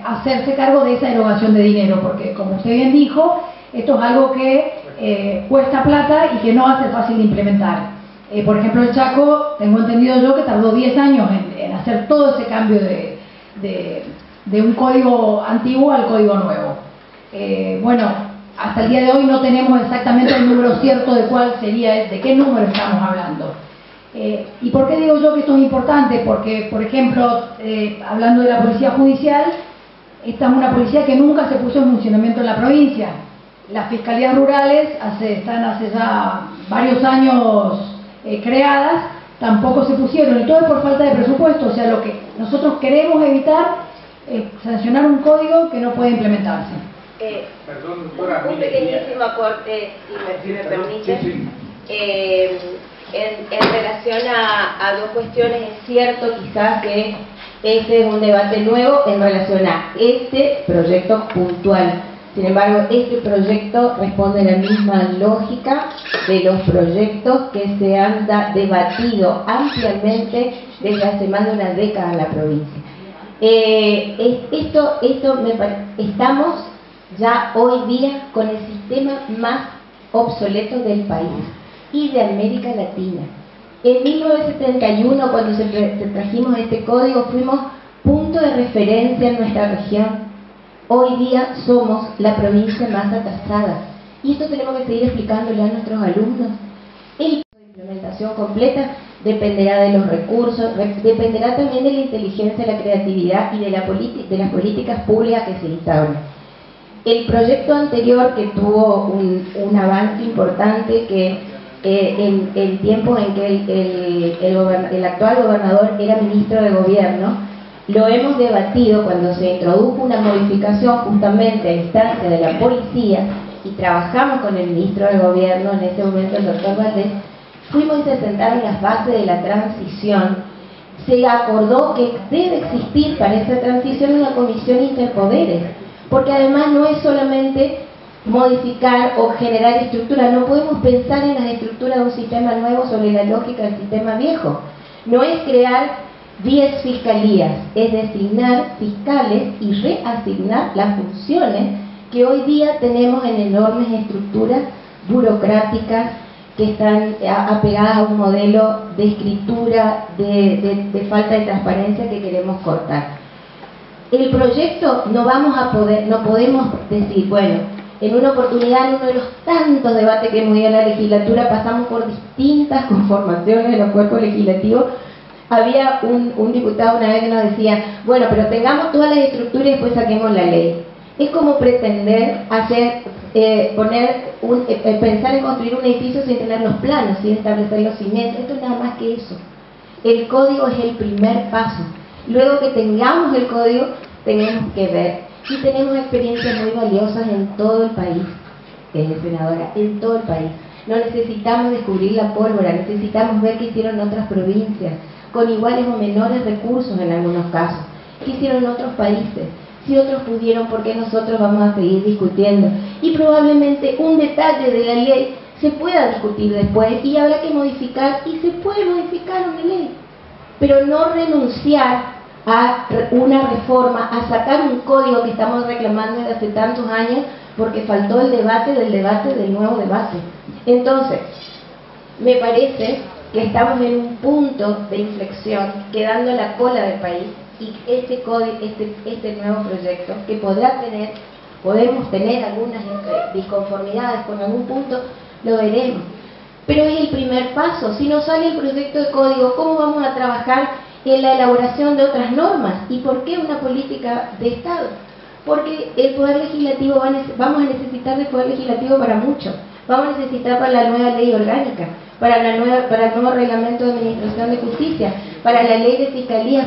hacerse cargo de esa erogación de dinero, porque como usted bien dijo, esto es algo que cuesta plata y que no hace fácil de implementar. Por ejemplo, el Chaco, tengo entendido yo que tardó 10 años en hacer todo ese cambio de un código antiguo al código nuevo. Bueno, hasta el día de hoy no tenemos exactamente el número cierto de cuál sería, de qué número estamos hablando. ¿Y por qué digo yo que esto es importante? Porque, por ejemplo, hablando de la policía judicial, esta es una policía que nunca se puso en funcionamiento en la provincia. Las fiscalías rurales están hace ya varios años creadas, tampoco se pusieron, y todo es por falta de presupuesto. O sea, lo que nosotros queremos evitar es sancionar un código que no puede implementarse. Perdón, doctora, un pequeñísimo aporte, si me permite. Sí. En relación a dos cuestiones, es cierto quizás que este es un debate nuevo en relación a este proyecto puntual. Sin embargo, este proyecto responde a la misma lógica de los proyectos que se han debatido ampliamente desde hace más de una década en la provincia. Estamos ya hoy día con el sistema más obsoleto del país y de América Latina. En 1971, cuando trajimos este código, fuimos punto de referencia en nuestra región. Hoy día somos la provincia más atrasada. Y esto tenemos que seguir explicándole a nuestros alumnos. El proceso de implementación completa dependerá de los recursos, dependerá también de la inteligencia, la creatividad y de las políticas públicas que se instauren. El proyecto anterior, que tuvo un avance importante, que en el tiempo en que el actual gobernador era ministro de gobierno, lo hemos debatido cuando se introdujo una modificación justamente a instancia de la policía y trabajamos con el ministro de gobierno, en ese momento el doctor Valdés, fuimos y se sentaron las bases de la transición. Se acordó que debe existir para esta transición una comisión interpoderes, porque además no es solamente modificar o generar estructuras, no podemos pensar en las estructuras de un sistema nuevo sobre la lógica del sistema viejo. No es crear 10 fiscalías, es designar fiscales y reasignar las funciones que hoy día tenemos en enormes estructuras burocráticas que están apegadas a un modelo de escritura, de falta de transparencia que queremos cortar. El proyecto no podemos decir, bueno, en una oportunidad, en uno de los tantos debates que hemos ido a la legislatura, pasamos por distintas conformaciones de los cuerpos legislativos. Había un diputado una vez que nos decía, bueno, pero tengamos todas las estructuras y después saquemos la ley. Es como pretender pensar en construir un edificio sin tener los planos, sin establecer los cimientos. Esto es nada más que eso. El código es el primer paso. Luego que tengamos el código, tenemos que ver. Y tenemos experiencias muy valiosas en todo el país, senadora, en todo el país. No necesitamos descubrir la pólvora, necesitamos ver qué hicieron otras provincias, con iguales o menores recursos en algunos casos. ¿Qué hicieron otros países? Si otros pudieron, ¿por qué nosotros vamos a seguir discutiendo? Y probablemente un detalle de la ley se pueda discutir después y habrá que modificar, y se puede modificar una ley, pero no renunciar a una reforma, a sacar un código que estamos reclamando desde hace tantos años, porque faltó el debate del nuevo debate. Entonces, me parece que estamos en un punto de inflexión, quedando la cola del país, y este código, este nuevo proyecto, que podemos tener algunas disconformidades con algún punto, lo veremos. Pero es el primer paso. Si no sale el proyecto de código, ¿cómo vamos a trabajar en la elaboración de otras normas? ¿Y por qué una política de Estado? Porque el Poder Legislativo, vamos a necesitar del Poder Legislativo para mucho. Vamos a necesitar para la nueva ley orgánica, para el nuevo reglamento de administración de justicia, para la ley de fiscalías,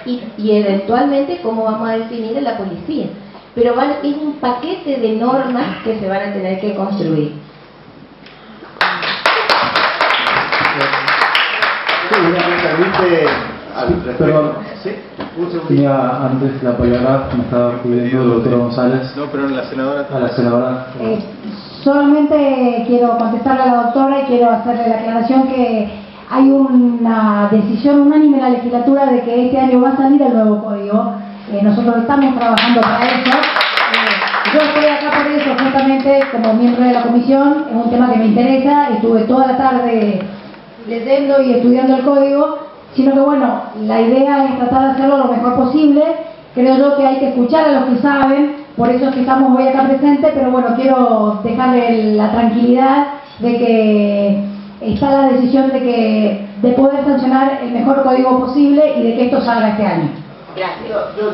y eventualmente cómo vamos a definir a la policía. Pero es un paquete de normas que se van a tener que construir. Sí, me permite al respecto. Perdón. ¿Sí? Un segundo. Tenía antes la palabra, me estaba pidiendo el doctor González. No, pero la senadora... A la senadora. Solamente quiero contestarle a la doctora y quiero hacerle la aclaración que hay una decisión unánime en la legislatura de que este año va a salir el nuevo código. Nosotros estamos trabajando para eso. Yo estoy acá por eso, justamente como miembro de la comisión, es un tema que me interesa, estuve toda la tarde leyendo y estudiando el código, sino que bueno, la idea es tratar de hacerlo lo mejor posible. Creo yo que hay que escuchar a los que saben, por eso es que estamos hoy acá presentes, pero bueno, quiero dejarle la tranquilidad de que está la decisión de poder sancionar el mejor código posible y de que esto salga este año.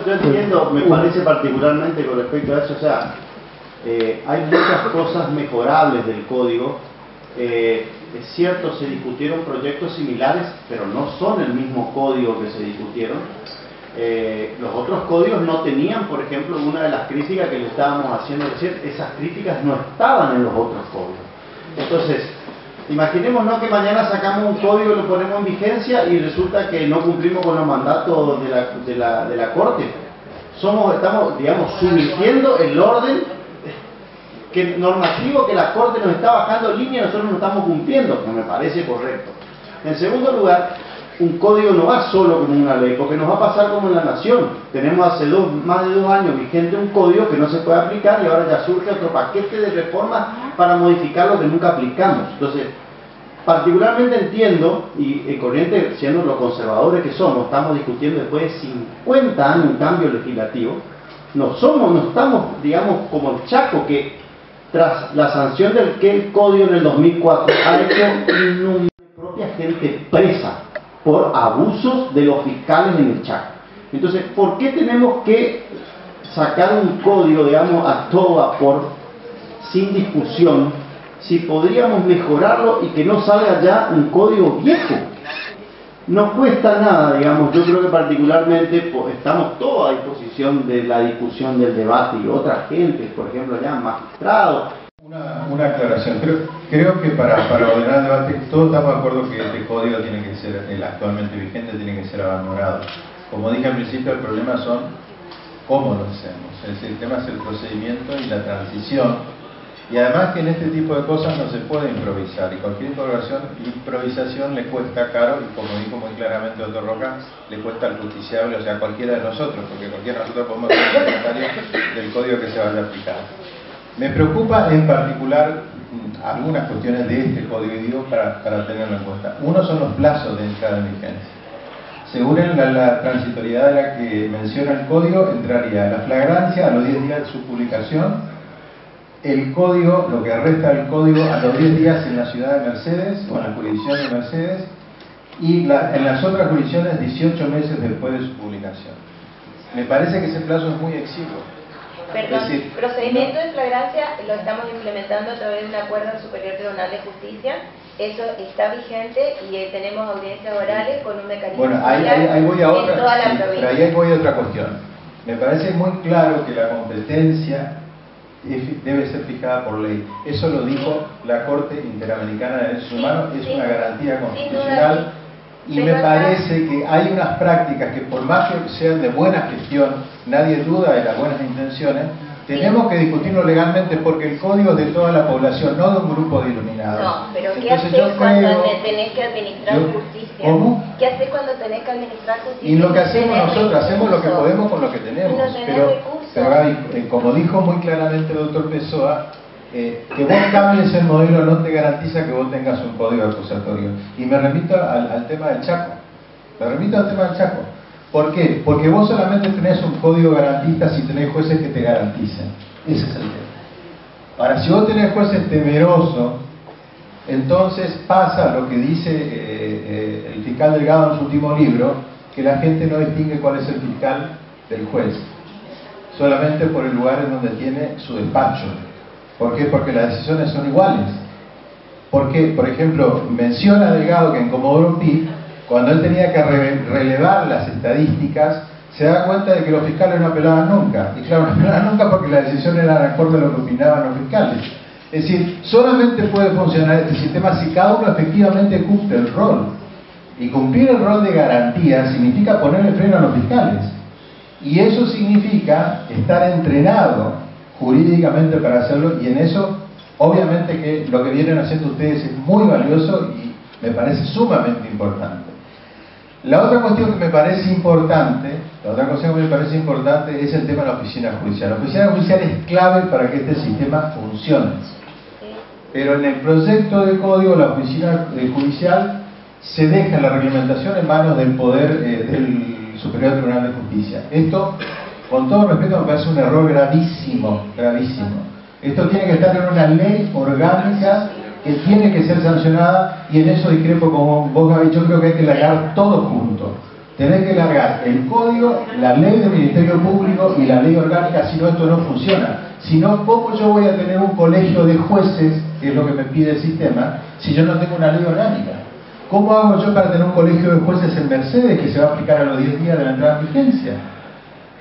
Yo entiendo, me parece particularmente con respecto a eso, o sea, hay muchas cosas mejorables del código. Es cierto, se discutieron proyectos similares, pero no son el mismo código que se discutieron. Los otros códigos no tenían, por ejemplo, una de las críticas que le estábamos haciendo recién, esas críticas no estaban en los otros códigos. Entonces, imaginémonos que mañana sacamos un código y lo ponemos en vigencia y resulta que no cumplimos con los mandatos de la Corte. Estamos, digamos, subvirtiendo el orden normativo que la Corte nos está bajando línea y nosotros no estamos cumpliendo, que me parece correcto. En segundo lugar, un código no va solo como una ley, porque nos va a pasar como en la Nación. Tenemos hace más de 2 años vigente un código que no se puede aplicar y ahora ya surge otro paquete de reformas para modificar lo que nunca aplicamos. Entonces, particularmente entiendo, y corriente siendo los conservadores que somos, estamos discutiendo después de 50 años un cambio legislativo, no estamos, digamos, como el Chaco, que tras la sanción del código en el 2004 ha hecho propia gente presa por abusos de los fiscales en el Chaco. Entonces, ¿por qué tenemos que sacar un código, digamos, a todo vapor, sin discusión, si podríamos mejorarlo y que no salga ya un código viejo? No cuesta nada, digamos. Yo creo que particularmente estamos todos a disposición de la discusión, del debate, y otra gente, por ejemplo, ya magistrados. Una aclaración. Creo que para ordenar el debate, todos estamos de acuerdo que este código tiene que ser, el actualmente vigente, tiene que ser abandonado. Como dije al principio, el problema son cómo lo hacemos. Es decir, el tema es el procedimiento y la transición. Y además que en este tipo de cosas no se puede improvisar, y cualquier improvisación le cuesta caro, y como dijo muy claramente Otto Roca, le cuesta al justiciable, o sea, a cualquiera de nosotros, porque cualquiera de nosotros podemos hacer un comentario del código que se vaya a aplicar. Me preocupa en particular algunas cuestiones de este código, y digo para tenerlo en cuenta. Uno son los plazos de entrada en vigencia. Según la transitoriedad de la que menciona el código, entraría la flagrancia a los 10 días de su publicación, el código, lo que resta del código, a los 10 días en la ciudad de Mercedes o en la jurisdicción de Mercedes, y en las otras jurisdicciones 18 meses después de su publicación. Me parece que ese plazo es muy exiguo. Perdón, es decir, procedimiento de flagrancia lo estamos implementando a través de un acuerdo del Superior Tribunal de Justicia. Eso está vigente y tenemos audiencias orales con un mecanismo ahí voy a otra, en toda la sí, provincia. pero ahí voy a otra cuestión. Me parece muy claro que la competencia debe ser fijada por ley. Eso lo dijo la Corte Interamericana de Derechos Humanos, es una garantía constitucional, y me parece que hay unas prácticas que, por más que sean de buena gestión, nadie duda de las buenas intenciones, Tenemos que discutirlo legalmente porque el código es de toda la población, no de un grupo de iluminados. No, pero ¿qué Entonces, haces yo cuando creo- tenés que administrar justicia? ¿Cómo? ¿Qué haces cuando tenés que administrar justicia? Y lo que no hacemos tenés nosotros, hacemos lo que recursos? podemos con lo que tenemos. Y no tenés Pero recursos. Gaby, como dijo muy claramente el doctor Pessoa, que vos cambies el modelo no te garantiza que vos tengas un código acusatorio. Y me remito al tema del Chaco. ¿Por qué? Porque vos solamente tenés un código garantista si tenés jueces que te garanticen. Ese es el tema. Ahora, si vos tenés jueces temerosos, entonces pasa lo que dice el fiscal Delgado en su último libro, que la gente no distingue cuál es el fiscal del juez, solamente por el lugar en donde tiene su despacho. ¿Por qué? Porque las decisiones son iguales. Porque, por ejemplo, menciona Delgado que en Comodoro Pi, cuando él tenía que relevar las estadísticas, se da cuenta de que los fiscales no apelaban nunca. Y claro, no apelaban nunca porque la decisión era acorde a lo que opinaban los fiscales. Es decir, solamente puede funcionar este sistema si cada uno efectivamente cumple el rol. Y cumplir el rol de garantía significa ponerle freno a los fiscales. Y eso significa estar entrenado jurídicamente para hacerlo, y en eso, obviamente que lo que vienen haciendo ustedes es muy valioso y me parece sumamente importante. La otra cuestión que me parece importante, es el tema de la oficina judicial. La oficina judicial es clave para que este sistema funcione. Pero en el proyecto de código, la oficina judicial se deja la reglamentación en manos del Poder del Superior Tribunal de Justicia. Esto, con todo respeto, me parece un error gravísimo, gravísimo. Esto tiene que estar en una ley orgánica que tiene que ser sancionada, y en eso discrepo con vos, Gaby. Yo creo que hay que largar todo junto. Tenés que largar el código, la ley del Ministerio Público y la ley orgánica, si no esto no funciona. Si no, ¿cómo yo voy a tener un colegio de jueces, que es lo que me pide el sistema, si yo no tengo una ley orgánica? ¿Cómo hago yo para tener un colegio de jueces en Mercedes que se va a aplicar a los 10 días de la entrada en vigencia?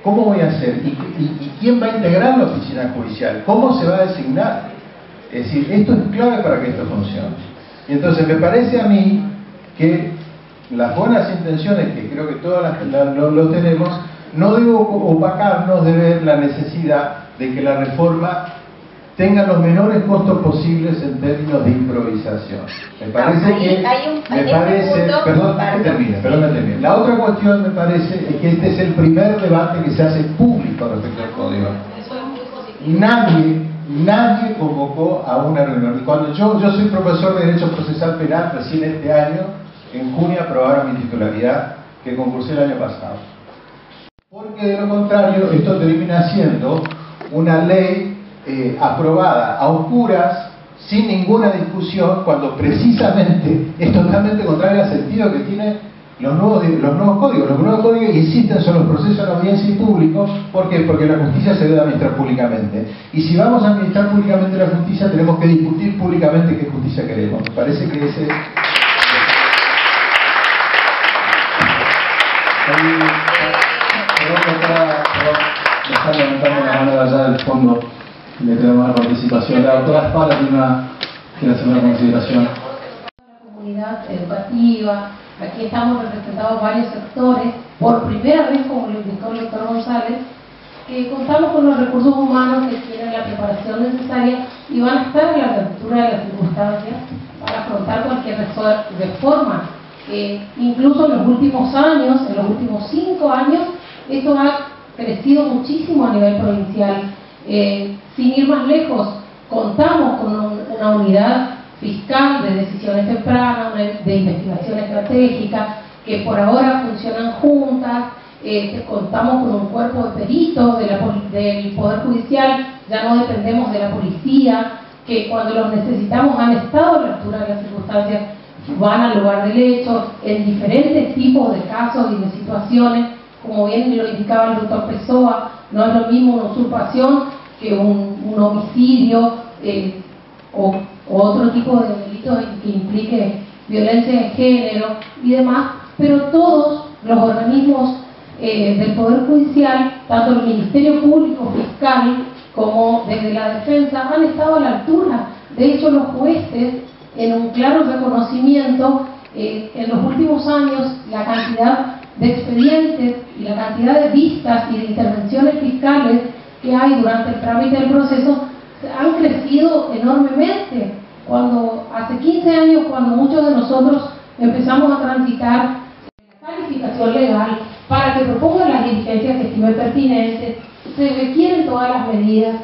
¿Cómo voy a hacer? ¿Y quién va a integrar la oficina judicial? ¿Cómo se va a designar? Es decir, esto es clave para que esto funcione. Y entonces me parece a mí que las buenas intenciones, que creo que todas lo tenemos, no debo opacarnos de ver la necesidad de que la reforma tenga los menores costos posibles en términos de improvisación. Me parece perdón que termine. La otra cuestión, me parece, es que este es el primer debate que se hace público respecto al código. Nadie convocó a una reunión. Y cuando yo soy profesor de Derecho Procesal Penal, recién este año, en junio aprobaron mi titularidad, que concursé el año pasado. Porque de lo contrario, esto termina siendo una ley aprobada a oscuras, sin ninguna discusión, cuando precisamente es totalmente contrario al sentido que tienen los nuevos códigos. Los nuevos códigos que existen son los procesos de audiencia y público. ¿Por qué? Porque la justicia se debe administrar públicamente. Y si vamos a administrar públicamente la justicia, tenemos que discutir públicamente qué justicia queremos. Me parece que ese... Me están levantando la mano de allá del fondo. Le tenemos la participación. La doctora Espala quiere hacer una consideración. La comunidad educativa, aquí estamos representados varios sectores, por primera vez, como lo indicó el doctor González, que contamos con los recursos humanos que tienen la preparación necesaria y van a estar a la altura de las circunstancias para afrontar cualquier reforma. Incluso en los últimos años, en los últimos 5 años, esto ha crecido muchísimo a nivel provincial. Sin ir más lejos, contamos con una unidad fiscal de decisiones tempranas, de investigación estratégica, que por ahora funcionan juntas. Contamos con un cuerpo de peritos del Poder Judicial, ya no dependemos de la policía, que cuando los necesitamos han estado a la altura de las circunstancias, van al lugar del hecho, en diferentes tipos de casos y de situaciones. Como bien lo indicaba el doctor Pessoa, no es lo mismo una usurpación que un homicidio o otro tipo de delitos que implique violencia de género y demás, pero todos los organismos del Poder Judicial, tanto el Ministerio Público Fiscal como desde la Defensa, han estado a la altura. De hecho, los jueces, en un claro reconocimiento, en los últimos años, la cantidad de expedientes y la cantidad de vistas y de intervenciones fiscales que hay durante el trámite del proceso han crecido enormemente. Cuando hace 15 años, cuando muchos de nosotros empezamos a transitar la calificación legal para que propongan las diligencias que estimen pertinentes, se requieren todas las medidas,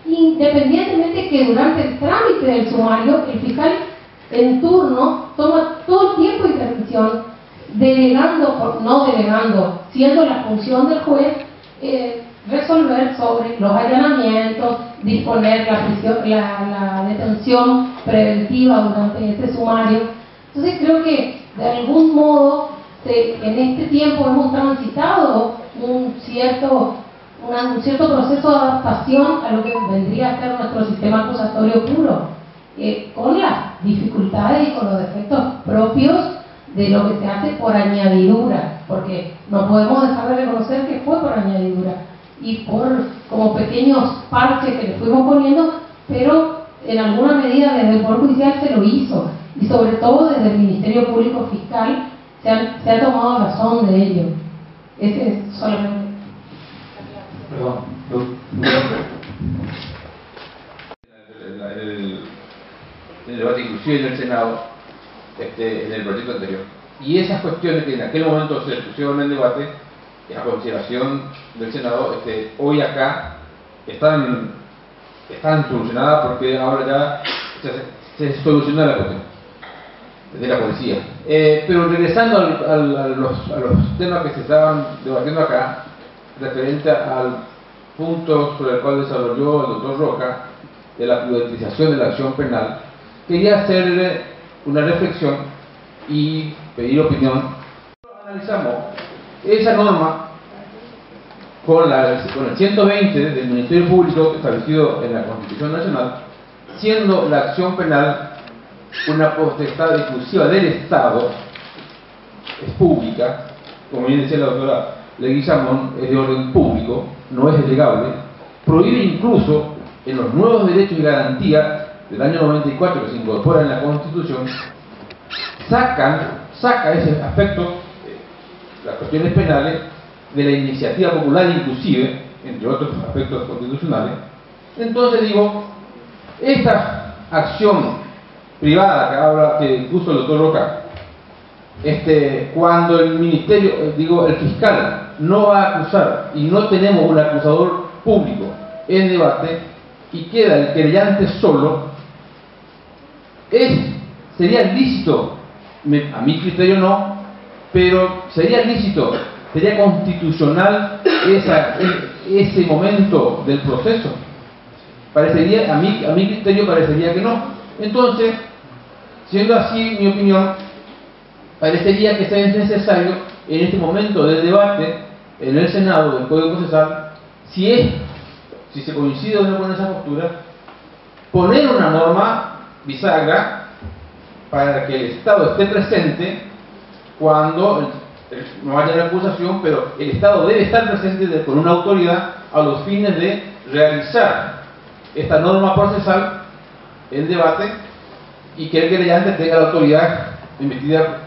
independientemente que durante el trámite del sumario el fiscal en turno toma todo el tiempo de intervención, delegando, no delegando, siendo la función del juez resolver sobre los allanamientos, disponer la detención preventiva durante este sumario. Entonces creo que de algún modo en este tiempo hemos transitado un cierto proceso de adaptación a lo que vendría a ser nuestro sistema acusatorio puro, con las dificultades y con los defectos propios de lo que se hace por añadidura, porque no podemos dejar de reconocer que fue por añadidura y como pequeños parches que le fuimos poniendo, pero en alguna medida desde el Poder Judicial se lo hizo, y sobre todo desde el Ministerio Público Fiscal se ha tomado razón de ello. Ese es solamente. Perdón, el debate inclusive en el Senado, en el proyecto anterior. Y esas cuestiones que en aquel momento se pusieron en debate, a consideración del Senado, hoy acá están solucionadas porque ahora ya se soluciona la cuestión de la policía. Pero regresando a los temas que se estaban debatiendo acá, referente al punto sobre el cual desarrolló el doctor Roca, de la privatización de la acción penal, quería hacerle una reflexión y pedir opinión. Analizamos esa norma con el 120 del Ministerio Público establecido en la Constitución Nacional, siendo la acción penal una potestad exclusiva del Estado, es pública, como bien decía la doctora Leguizamón, es de orden público, no es delegable, prohíbe incluso en los nuevos derechos y garantías del año 94 que se incorporan en la Constitución, saca ese aspecto, las cuestiones penales, de la iniciativa popular inclusive, entre otros aspectos constitucionales. Entonces digo, esta acción privada que puso el doctor Roca, cuando el ministerio, el fiscal no va a acusar y no tenemos un acusador público en debate y queda el querellante solo, sería lícito, a mi criterio no, pero sería lícito, sería constitucional ese momento del proceso. Parecería, a mi criterio parecería que no. Entonces, siendo así mi opinión, parecería que sea necesario en este momento del debate en el Senado del Código Procesal, si se coincide o no con esa postura, poner una norma bisagra para que el Estado esté presente cuando no haya la acusación, pero el Estado debe estar presente con una autoridad a los fines de realizar esta norma procesal en debate y que el querellante tenga la autoridad investida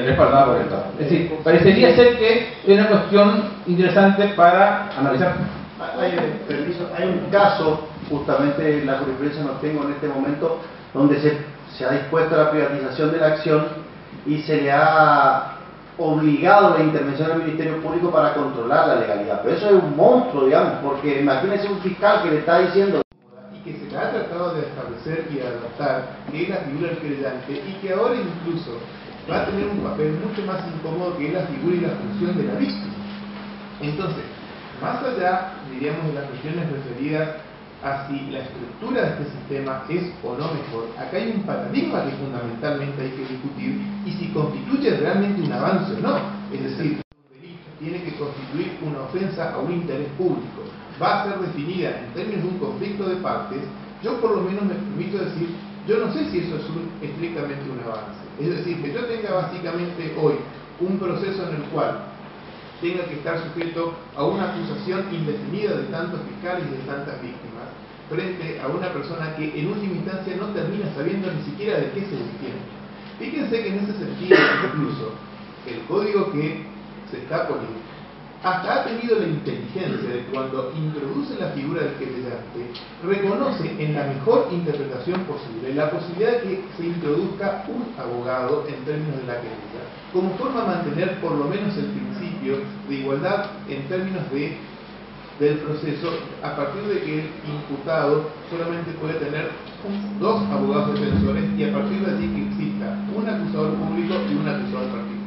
respaldada por el Estado. Es decir, parecería ser que es una cuestión interesante para analizar. Hay un caso, justamente la jurisprudencia no tengo en este momento, donde se ha dispuesto a la privatización de la acción y se le ha obligado la intervención del Ministerio Público para controlar la legalidad. Pero eso es un monstruo, digamos, porque imagínense un fiscal que le está diciendo y que se le ha tratado de establecer y adaptar, que es la figura del querellante, y que ahora incluso va a tener un papel mucho más incómodo, que es la figura y la función de la víctima. Entonces, más allá, diríamos, de las cuestiones referidas a si la estructura de este sistema es o no mejor, acá hay un paradigma que fundamentalmente hay que discutir, y si constituye realmente un avance o no. Es decir, un delito tiene que constituir una ofensa a un interés público, va a ser definida en términos de un conflicto de partes. Yo por lo menos me permito decir, yo no sé si eso es estrictamente un avance. Es decir, que yo tenga básicamente hoy un proceso en el cual tenga que estar sujeto a una acusación indefinida de tantos fiscales y de tantas víctimas, frente a una persona que en última instancia no termina sabiendo ni siquiera de qué se defiende. Fíjense que en ese sentido, incluso, el código que se está poniendo hasta ha tenido la inteligencia de cuando introduce la figura del querellante, reconoce en la mejor interpretación posible la posibilidad de que se introduzca un abogado en términos de la querella, como forma de mantener por lo menos el principio de igualdad en términos del proceso, a partir de que el imputado solamente puede tener dos abogados defensores y a partir de allí que exista un acusador público y un acusador particular.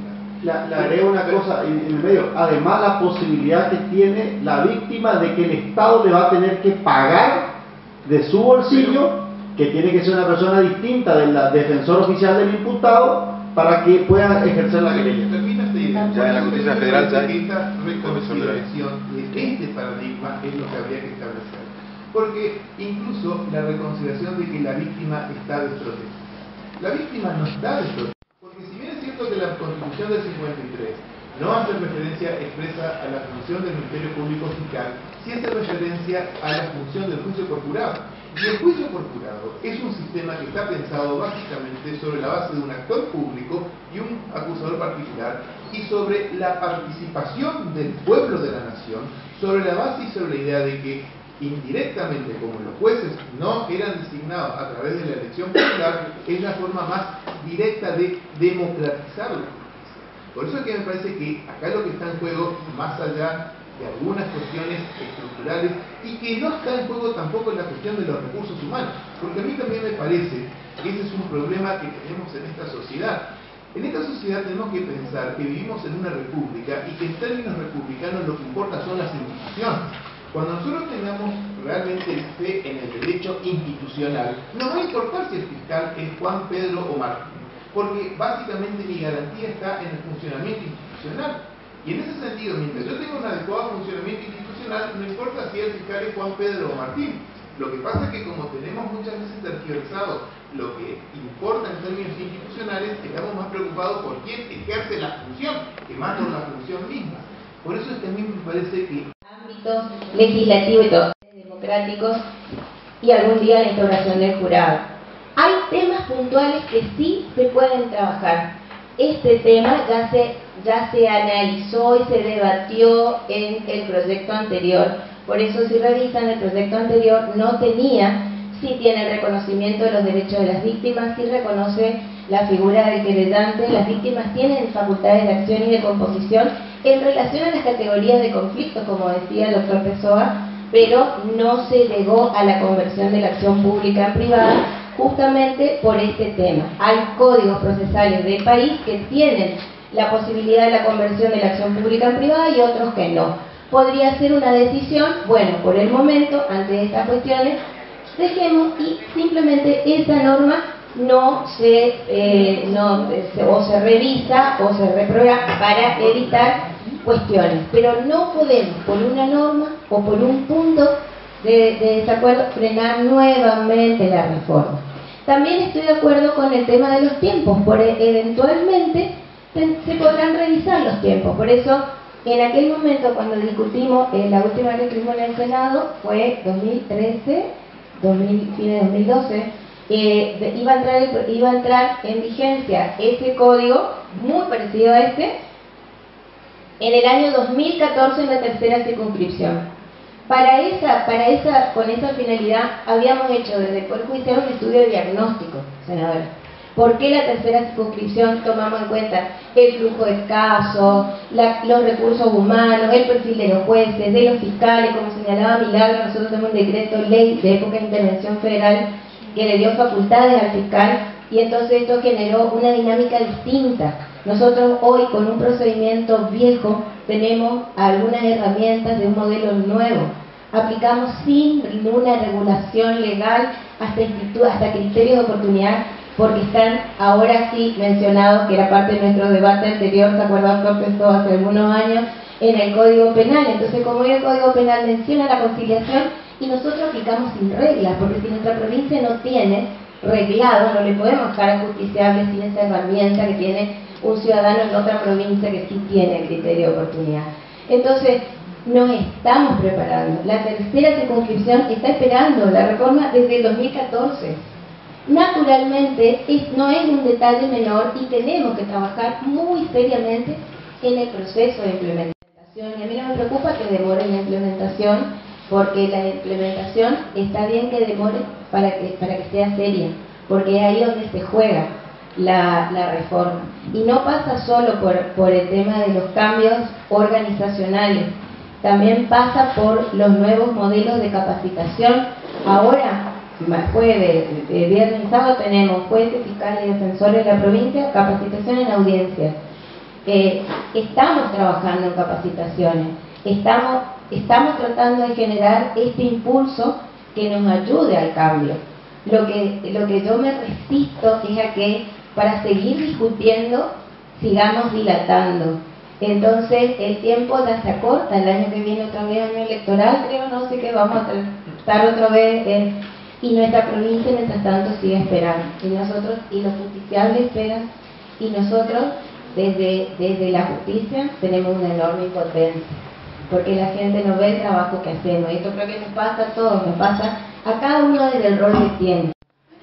Le agrego una cosa en el medio, además la posibilidad que tiene la víctima de que el Estado le va a tener que pagar de su bolsillo, que tiene que ser una persona distinta del defensor oficial del imputado, para que pueda ejercer la querella. Termina esta idea. Ya en la justicia federal ya hay esta reconsideración de este paradigma es lo que habría que establecer. Porque incluso la reconsideración de que la víctima está desprotegida. La víctima no está desprotegida. Porque si bien es cierto que la Constitución del 53 no hace referencia expresa a la función del Ministerio Público Fiscal, sí hace referencia a la función del juicio por jurado. Y el juicio por jurado es un sistema que está pensado básicamente sobre la base de un actor público y un acusador particular, y sobre la participación del pueblo de la nación, sobre la base y sobre la idea de que indirectamente, como los jueces no eran designados a través de la elección popular, es la forma más directa de democratizar la justicia. Por eso es que me parece que acá lo que está en juego, más allá de algunas cuestiones estructurales, y que no está en juego tampoco en la cuestión de los recursos humanos, porque a mí también me parece que ese es un problema que tenemos en esta sociedad. En esta sociedad tenemos que pensar que vivimos en una república y que en términos republicanos lo que importa son las instituciones. Cuando nosotros tengamos realmente fe en el derecho institucional, no va a importar si el fiscal es Juan, Pedro o Martín, porque básicamente mi garantía está en el funcionamiento institucional. Y en ese sentido, mientras yo tenga un adecuado funcionamiento institucional, no importa si el fiscal es Juan, Pedro o Martín. Lo que pasa es que como tenemos muchas veces tergiversado lo que importa en términos institucionales, estamos más preocupados por quién ejerce la función, que más por la función misma. Por eso es que a mí me parece que ámbitos legislativos y todos democráticos y algún día la instauración del jurado. Hay temas puntuales que sí se pueden trabajar. Este tema ya se analizó y se debatió en el proyecto anterior. Por eso, si revisan el proyecto anterior, no tenía, sí tiene el reconocimiento de los derechos de las víctimas, sí reconoce la figura del querellante, las víctimas tienen facultades de acción y de composición en relación a las categorías de conflicto, como decía el doctor Pessoa, pero no se llegó a la conversión de la acción pública en privada, justamente por este tema. Hay códigos procesales del país que tienen la posibilidad de la conversión de la acción pública en privada y otros que no. Podría ser una decisión, bueno, por el momento, ante estas cuestiones, dejemos y simplemente esa norma o se revisa o se reprograma para evitar cuestiones. Pero no podemos, por una norma o por un punto de desacuerdo, frenar nuevamente la reforma. También estoy de acuerdo con el tema de los tiempos, eventualmente se podrán revisar los tiempos. Por eso, en aquel momento cuando discutimos, la última que estuvimos en el Senado fue 2013, fines de 2012, iba a entrar en vigencia ese código, muy parecido a este, en el año 2014 en la tercera circunscripción. Con esa finalidad habíamos hecho desde el Poder Judicial un estudio de diagnóstico, senadora. ¿Por qué la tercera circunscripción tomamos en cuenta el flujo de casos, los recursos humanos, el perfil de los jueces, de los fiscales? Como señalaba Milagro, nosotros tenemos un decreto ley de época de intervención federal que le dio facultades al fiscal, y entonces esto generó una dinámica distinta. Nosotros hoy, con un procedimiento viejo, tenemos algunas herramientas de un modelo nuevo. Aplicamos sin ninguna regulación legal hasta criterios de oportunidad, porque están ahora sí mencionados, que era parte de nuestro debate anterior, ¿se acuerdan, doctor Pessoa, hace algunos años, en el Código Penal? Entonces, como el Código Penal menciona la conciliación, y nosotros aplicamos sin reglas, porque si nuestra provincia no tiene reglado, no le podemos dejar al justiciable sin esa herramienta que tiene un ciudadano en otra provincia que sí tiene el criterio de oportunidad. Entonces, nos estamos preparando. La tercera circunscripción está esperando la reforma desde el 2014. Naturalmente, no es un detalle menor y tenemos que trabajar muy seriamente en el proceso de implementación. Y a mí no me preocupa que demore la implementación, porque la implementación está bien que demore para que sea seria, porque es ahí donde se juega la reforma. Y no pasa solo por el tema de los cambios organizacionales, también pasa por los nuevos modelos de capacitación. Ahora, jueves, viernes y sábado tenemos jueces, fiscales y defensores de la provincia, capacitación en audiencias. Estamos trabajando en capacitaciones, estamos tratando de generar este impulso que nos ayude al cambio. Lo que yo me resisto es a que para seguir discutiendo sigamos dilatando. Entonces el tiempo ya se acorta, el año que viene otra vez año electoral, creo, no sé qué, vamos a estar otra vez y nuestra provincia mientras tanto sigue esperando, y nosotros, y los justiciables esperan, y nosotros desde la justicia tenemos una enorme impotencia, porque la gente no ve el trabajo que hacemos, y esto creo que nos pasa a todos, nos pasa a cada uno desde el rol que tiene.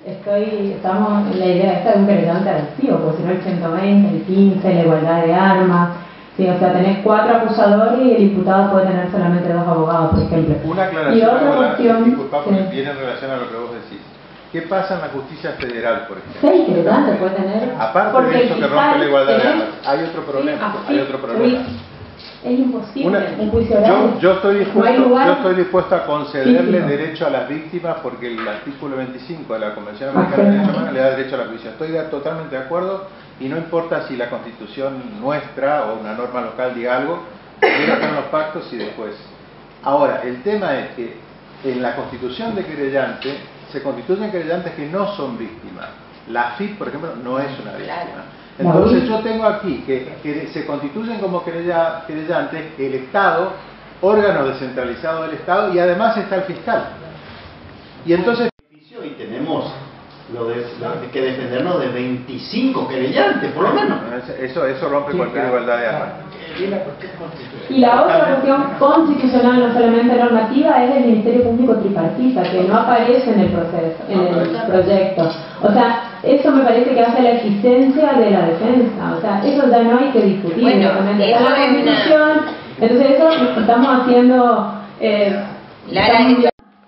Estamos en la idea esta de un querellante adoptivo, porque si no el 120, el 15, la igualdad de armas, sí, o sea, tenés 4 acusadores y el imputado puede tener solamente 2 abogados, por ejemplo. Una aclaración, y otra cuestión, disculpa, porque sí, viene en relación a lo que vos decís. ¿Qué pasa en la justicia federal, por ejemplo? 6 querellantes puede tener. Aparte de eso que rompe la igualdad de armas, hay otro problema. Sí, hay otro problema. Es imposible, un juicio oral. Yo estoy dispuesto a concederle físico. derecho a las víctimas porque el artículo 25 de la Convención Americana de Derechos Humanos le da derecho a la justicia. Estoy totalmente de acuerdo y no importa si la Constitución nuestra o una norma local diga algo, primero están los pactos y después. Ahora, el tema es que en la constitución de querellante se constituyen querellantes que no son víctimas. La AFIP, por ejemplo, no es una víctima. Entonces yo tengo aquí que se constituyen como querellantes el Estado, órgano descentralizado del Estado, y además está el fiscal. Y entonces... Y tenemos que defendernos de 25 querellantes, por lo menos. Eso rompe cualquier igualdad de armas. Y la otra cuestión constitucional, no solamente normativa, es el Ministerio Público Tripartita, que no aparece en el proceso, en el proyecto. O sea, eso me parece que hace la eficiencia de la defensa. O sea, eso ya no hay que discutir. Bueno, está la Constitución. Entonces eso estamos haciendo...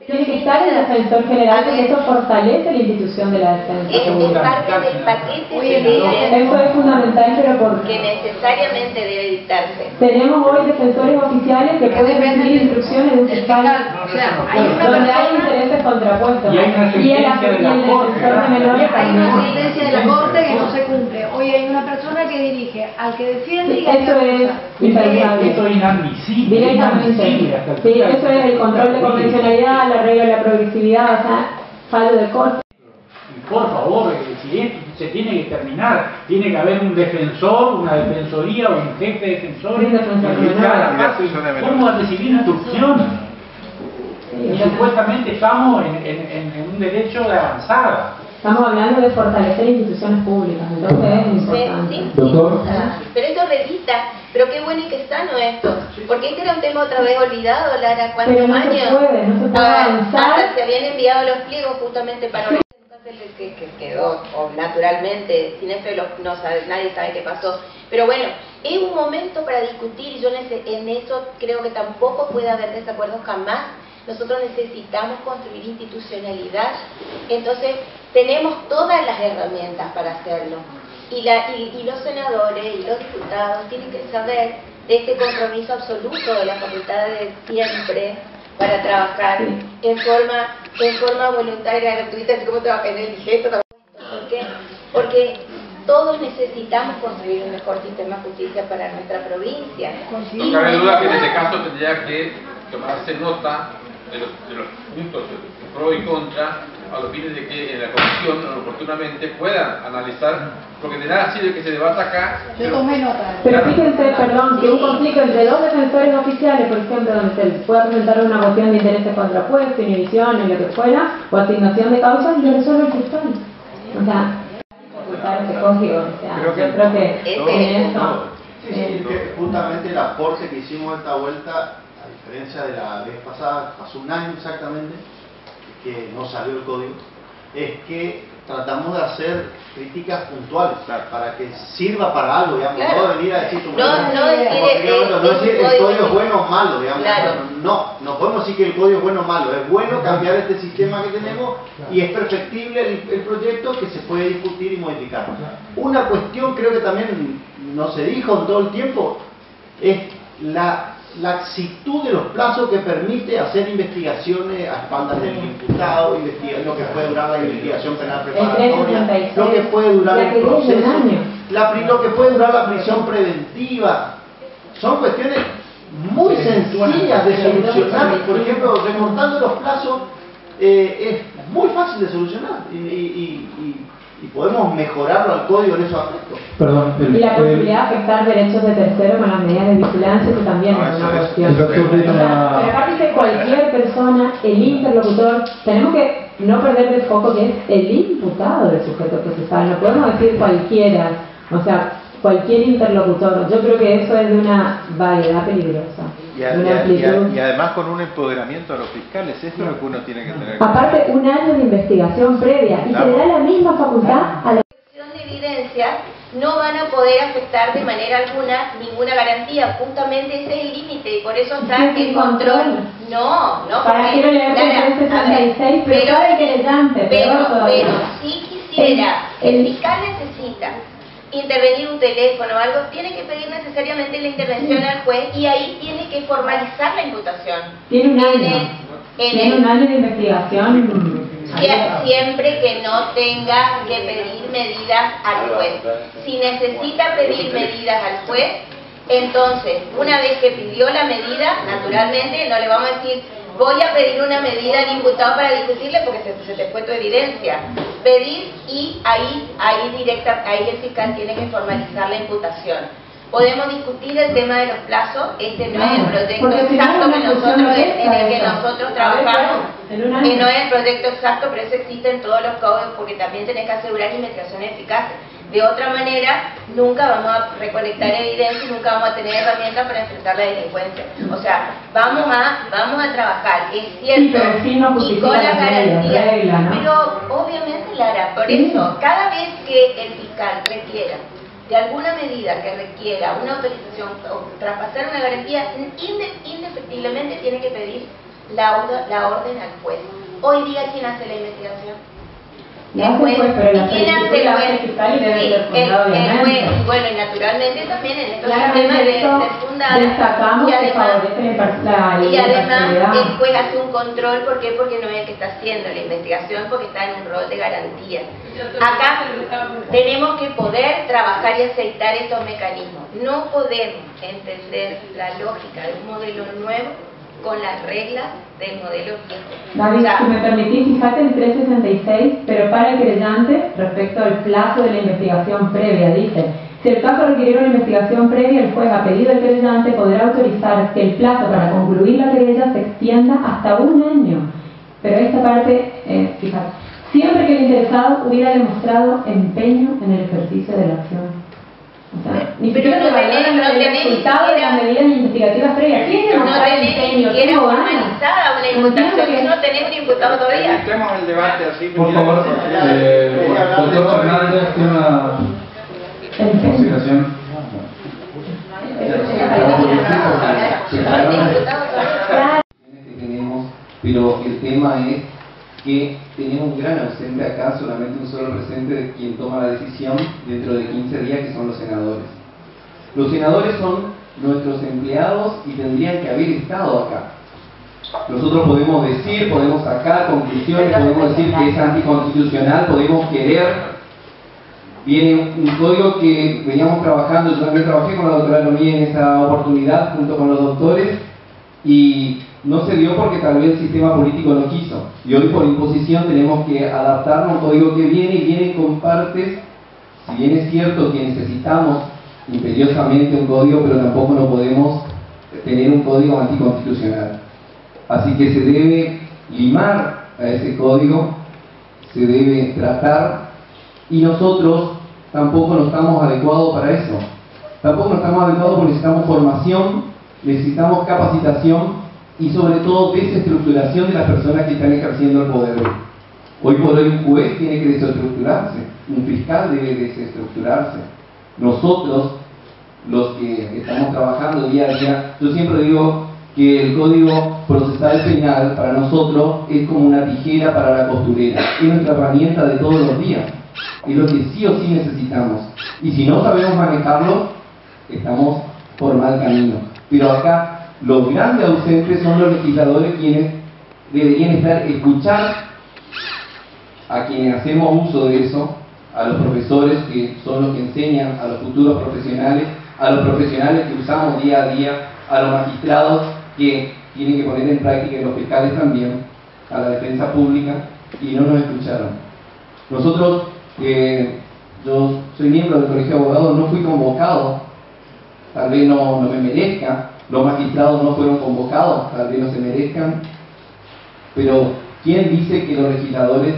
tiene que estar el defensor general, porque eso fortalece la institución de la defensa. Es parte del paquete eso es fundamental, pero porque que necesariamente debe dictarse. tenemos hoy defensores oficiales que pueden recibir instrucciones de un fiscal, donde hay intereses contrapuestos. Y hay una sentencia de la Corte. Hay una sentencia de la Corte que no se cumple. Hoy hay una persona que dirige al que defiende y al que Eso es impensable. Eso es inadmisible. Directamente. Sí, eso es el control de convencionalidad, la regla de la progresividad, o sea, fallo de corte. Y por favor, si esto se tiene que terminar, tiene que haber un defensor, una defensoría, un jefe de defensores, ¿cómo va a recibir instrucciones? Y supuestamente estamos en un derecho de avanzada. Estamos hablando de fortalecer instituciones públicas, entonces es importante. Sí, Doctor. pero esto revista, pero qué bueno y qué sano esto, porque este era un tema otra vez olvidado, Lara, ¿cuántos Pero no años? no se puede avanzar. Hasta se habían enviado los pliegos justamente para que quedó, o naturalmente, sin esto no sabe, nadie sabe qué pasó. Pero bueno, es un momento para discutir, y yo en eso creo que tampoco puede haber desacuerdos jamás. Nosotros necesitamos construir institucionalidad, entonces tenemos todas las herramientas para hacerlo. Y los senadores y los diputados tienen que saber de este compromiso absoluto de la facultad de siempre para trabajar en forma voluntaria, gratuita, así como trabajar en el digesto. ¿Por qué? Porque todos necesitamos construir un mejor sistema de justicia para nuestra provincia. No cabe duda que en este caso tendría que tomarse nota de los puntos pro y contra, a los fines de que en la comisión oportunamente puedan analizar, porque de nada sirve que se debata acá. Yo tomé nota. Pero fíjense, perdón, que un conflicto entre 2 defensores oficiales, por ejemplo, donde se les pueda presentar una moción de intereses contrapuestos, inhibición, en lo que fuera, o asignación de causas, lo resuelve el fiscal. O sea, ocultar ese código, o sea, yo creo que en eso... Justamente el aporte que hicimos esta vuelta, a diferencia de la vez pasada, pasó un año exactamente, que no salió el código, es que tratamos de hacer críticas puntuales para que sirva para algo, digamos, no venir a decir no decir el código es bueno o malo, digamos, claro. no podemos decir que el código es bueno o malo, es bueno cambiar este sistema que tenemos y es perfectible el proyecto que se puede discutir y modificar. Una cuestión creo que también no se dijo en todo el tiempo es la laxitud de los plazos que permite hacer investigaciones a espaldas del imputado, lo que puede durar la investigación penal preparatoria, lo que puede durar el proceso, lo que puede durar la prisión preventiva. Son cuestiones muy sencillas de solucionar. Por ejemplo, recortando los plazos es muy fácil de solucionar y podemos mejorarlo al código en esos aspectos. Perdón, y la posibilidad de afectar derechos de terceros con las medidas de vigilancia, que también es una cuestión. Pero aparte de cualquier persona, el interlocutor, tenemos que no perder de foco que es el imputado del sujeto procesal. No podemos decir cualquiera, o sea, cualquier interlocutor. Yo creo que eso es de una variedad peligrosa. Y además con un empoderamiento a los fiscales, esto es lo que uno tiene que tener. Aparte, un año de investigación previa y se le da la misma facultad a la de evidencia, no van a poder afectar de manera alguna ninguna garantía. Justamente ese es el límite y por eso está el control. No, para quiero leer el 366, pero sabe que le llante, pero si quisiera, el fiscal necesita intervenir un teléfono o algo, tiene que pedir necesariamente la intervención al juez y ahí tiene que formalizar la imputación. Tiene un año. Tiene un año de investigación. Siempre que no tenga que pedir medidas al juez. Si necesita pedir medidas al juez, entonces, una vez que pidió la medida, naturalmente no le vamos a decir voy a pedir una medida al imputado para discutirle porque se te fue tu evidencia. Pedir y ahí el fiscal tiene que formalizar la imputación. Podemos discutir el tema de los plazos, este no es el proyecto exacto en el que nosotros trabajamos, que no es el proyecto exacto, pero eso existe en todos los códigos porque también tenés que asegurar investigaciones eficaces. De otra manera, nunca vamos a recolectar evidencia y nunca vamos a tener herramientas para enfrentar la delincuencia. O sea, vamos a trabajar, es cierto, y con la garantía. Pero obviamente, Lara, por eso, cada vez que el fiscal requiera de alguna medida que requiera una autorización o traspasar una garantía, indefectiblemente tiene que pedir la orden al juez. Hoy día, ¿quién hace la investigación? El juez. ¿Quién hace el juez? El juez. Y bueno, y naturalmente también en estos sistemas de fundada. Y además el juez hace un control, ¿por qué? Porque no es el que está haciendo la investigación, porque está en un rol de garantía. Acá tenemos que poder trabajar y aceitar estos mecanismos. No podemos entender la lógica de un modelo nuevo con las reglas del modelo viejo. David, si me permitís, fíjate el 366, pero para el querellante, respecto al plazo de la investigación previa, dice: si el caso requiriera una investigación previa, el juez, a pedido del querellante, podrá autorizar que el plazo para concluir la querella se extienda hasta un año. Pero esta parte, fíjate, siempre que el interesado hubiera demostrado empeño en el ejercicio de la acción. O sea, ni siquiera se valoran el resultado de las medidas investigativas previas. ¿Quién demuestra empeño? ¿Quién formalizada una imputación? No tenemos un imputado todavía. Evitemos el debate así. Por favor, doctor Fernández, tiene una consideración. Pero el tema es que tenemos un gran ausente acá, solamente un solo presente de quien toma la decisión dentro de 15 días, que son los senadores. Los senadores son nuestros empleados y tendrían que haber estado acá. Nosotros podemos decir, podemos sacar conclusiones, podemos decir que es anticonstitucional, podemos querer. Viene un código que veníamos trabajando, yo también trabajé con la doctora Lomí en esa oportunidad junto con los doctores y no se dio porque tal vez el sistema político no quiso. Y hoy por imposición tenemos que adaptarnos a un código que viene con partes. Si bien es cierto que necesitamos imperiosamente un código, pero tampoco no podemos tener un código anticonstitucional. Así que se debe limar a ese código, se debe tratar, y nosotros tampoco no estamos adecuados para eso. Tampoco no estamos adecuados porque necesitamos formación, necesitamos capacitación y sobre todo desestructuración de las personas que están ejerciendo el poder. Hoy por hoy un juez tiene que desestructurarse, un fiscal debe desestructurarse. Nosotros, los que estamos trabajando día a día, yo siempre digo que el Código Procesal Penal para nosotros es como una tijera para la costurera, es nuestra herramienta de todos los días, es lo que sí o sí necesitamos. Y si no sabemos manejarlo, estamos por mal camino. Pero acá los grandes ausentes son los legisladores, quienes deberían escuchar a quienes hacemos uso de eso, a los profesores que son los que enseñan, a los futuros profesionales, a los profesionales que usamos día a día, a los magistrados que tienen que poner en práctica, y los fiscales también, a la defensa pública, y no nos escucharon. Nosotros, yo soy miembro del Colegio de Abogados, no fui convocado, tal vez no me merezca, los magistrados no fueron convocados, tal vez no se merezcan, pero ¿quién dice que los legisladores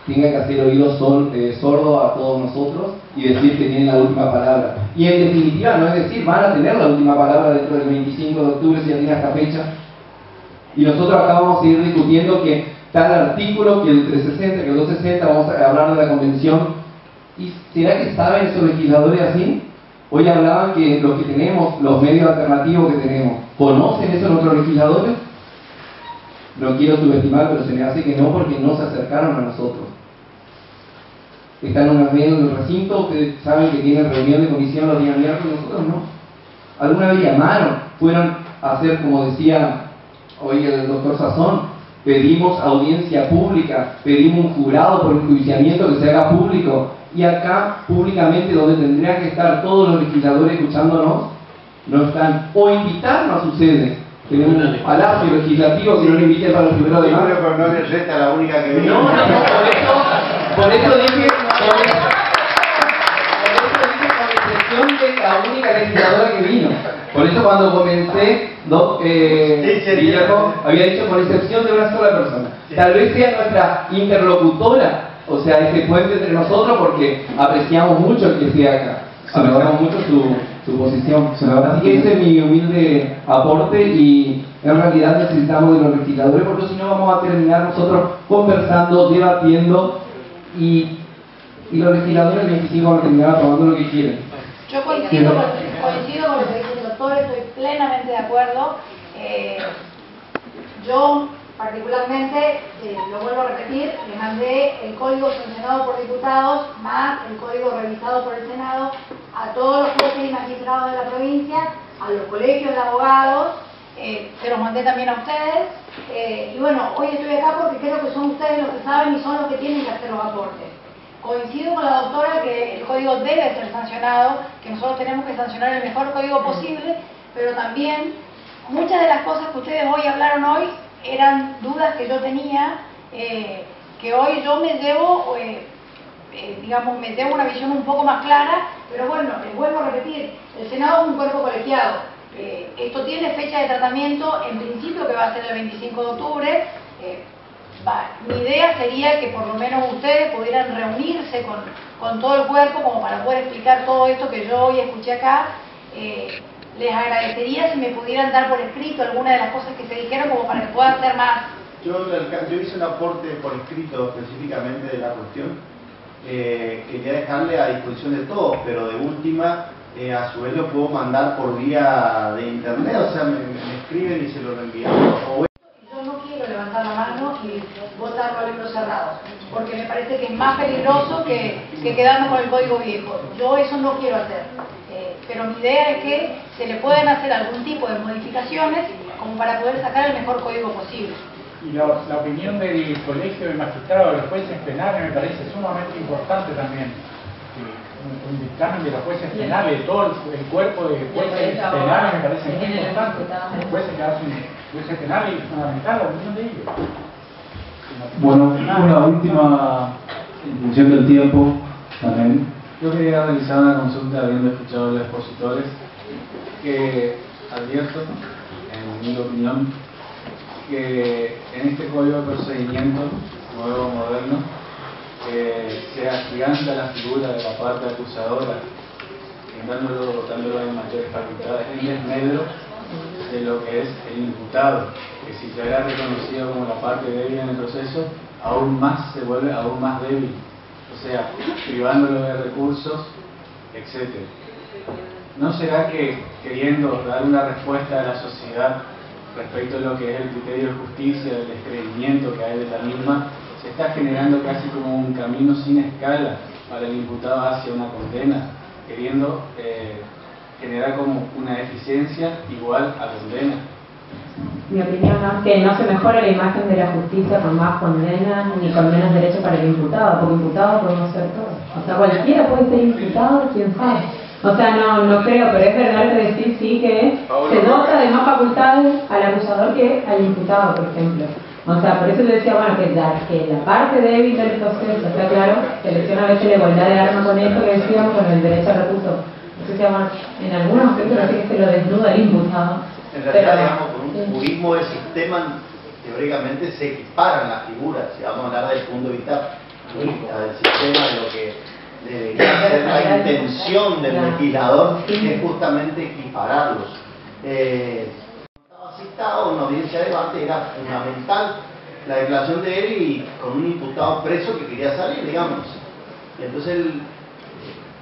tengan que hacer oídos sordos a todos nosotros y decir que tienen la última palabra? Y en definitiva, no es decir, van a tener la última palabra dentro del 25 de octubre, si ya tiene esta fecha, y nosotros acá vamos a seguir discutiendo que tal artículo, que el 360, que el 260, vamos a hablar de la convención. ¿Y será que saben esos legisladores así? Hoy hablaban que los que tenemos, los medios alternativos que tenemos, ¿conocen eso nuestros legisladores? No quiero subestimar, pero se me hace que no, porque no se acercaron a nosotros. Están en medio del recinto, ustedes saben que tienen reunión de comisión los días miércoles, nosotros no. Alguna vez llamaron, fueron a hacer, como decía hoy el doctor Sazón, pedimos audiencia pública, pedimos un jurado por enjuiciamiento que se haga público, y acá públicamente, donde tendrían que estar todos los legisladores escuchándonos, no están. O invitarnos a sus sedes. Tenemos un palacio legislativo que no le invite para el 1 de marzo. Pero no le resta la única que viene. No, por eso dije, con excepción de la única legisladora que vino. Por eso cuando comencé, Guillermo había dicho con excepción de una sola persona. Tal vez sea nuestra interlocutora, o sea, ese puente entre nosotros, porque apreciamos mucho el que esté acá. Apreciamos mucho su posición. Así que ese es mi humilde aporte, y en realidad necesitamos de los legisladores, porque si no vamos a terminar nosotros conversando, debatiendo, y los legisladores el 25 van a terminar aprobando lo que quieren. Yo coincido con lo que dice el doctor, estoy plenamente de acuerdo. Yo particularmente, lo vuelvo a repetir, le mandé el código sancionado por diputados más el código revisado por el Senado a todos los jueces y magistrados de la provincia, a los colegios de abogados, se los mandé también a ustedes, y bueno, hoy estoy acá porque creo que son ustedes los que saben y son los que tienen que hacer los aportes. Coincido con la doctora que el código debe ser sancionado, que nosotros tenemos que sancionar el mejor código posible, pero también muchas de las cosas que ustedes hoy hablaron hoy eran dudas que yo tenía, que hoy yo me llevo, digamos, me llevo una visión un poco más clara, pero bueno, les vuelvo a repetir, el Senado es un cuerpo colegiado, esto tiene fecha de tratamiento, en principio que va a ser el 25 de octubre, mi idea sería que por lo menos ustedes pudieran reunirse con todo el cuerpo como para poder explicar todo esto que yo hoy escuché acá. Les agradecería si me pudieran dar por escrito alguna de las cosas que se dijeron como para que pueda hacer más. Yo hice un aporte por escrito específicamente de la cuestión. Quería dejarle a disposición de todos, pero de última, a su vez lo puedo mandar por vía de internet, o sea, me escriben y se lo reenviamos. Yo no quiero levantar la mano y votarlo a libros cerrados, porque me parece que es más peligroso que quedarnos con el código viejo. Yo eso no quiero hacer. Pero mi idea es que se le pueden hacer algún tipo de modificaciones como para poder sacar el mejor código posible. Y la opinión del colegio de magistrados, de los jueces penales, me parece sumamente importante también. Un dictamen de los jueces penales, de todo el cuerpo de jueces penales, me parece muy importante. Los jueces que hacen jueces penales, es fundamental la opinión de ellos. Bueno, una última intención del tiempo también. Yo quería realizar una consulta habiendo escuchado a los expositores, que advierto, en mi opinión, que en este código de procedimiento nuevo, moderno, se agiganta la figura de la parte acusadora, dándolo en mayores facultades, en desmedro de lo que es el imputado, que si se era reconocido como la parte débil en el proceso, aún más se vuelve aún más débil, o sea, privándolo de recursos, etc. ¿No será que queriendo dar una respuesta a la sociedad respecto a lo que es el criterio de justicia, del descreimiento que hay de la misma, se está generando casi como un camino sin escala para el imputado hacia una condena, queriendo generar como una eficiencia igual a condena? Mi opinión es que no se mejora la imagen de la justicia con más condenas ni con menos derecho para el imputado, porque imputado podemos ser todos. O sea, cualquiera puede ser imputado, quién sabe. O sea, no creo, pero es verdad que decir sí que se dota de más facultades al acusador que al imputado, por ejemplo. O sea, por eso le decía, bueno, que la parte débil del proceso, está claro, se lesiona a veces la igualdad de arma con esto que decíamos, con el derecho al recurso. Entonces, bueno, en algunos aspectos parece que se lo desnuda el imputado. En realidad, digamos, con un purismo del sistema, teóricamente se equiparan las figuras, si vamos a hablar del punto de vista purista del sistema, de lo que debería ser la intención del legislador, es justamente equipararlos. Estaba citado en una audiencia de debate, era fundamental la declaración de él y con un imputado preso que quería salir, digamos. Y entonces él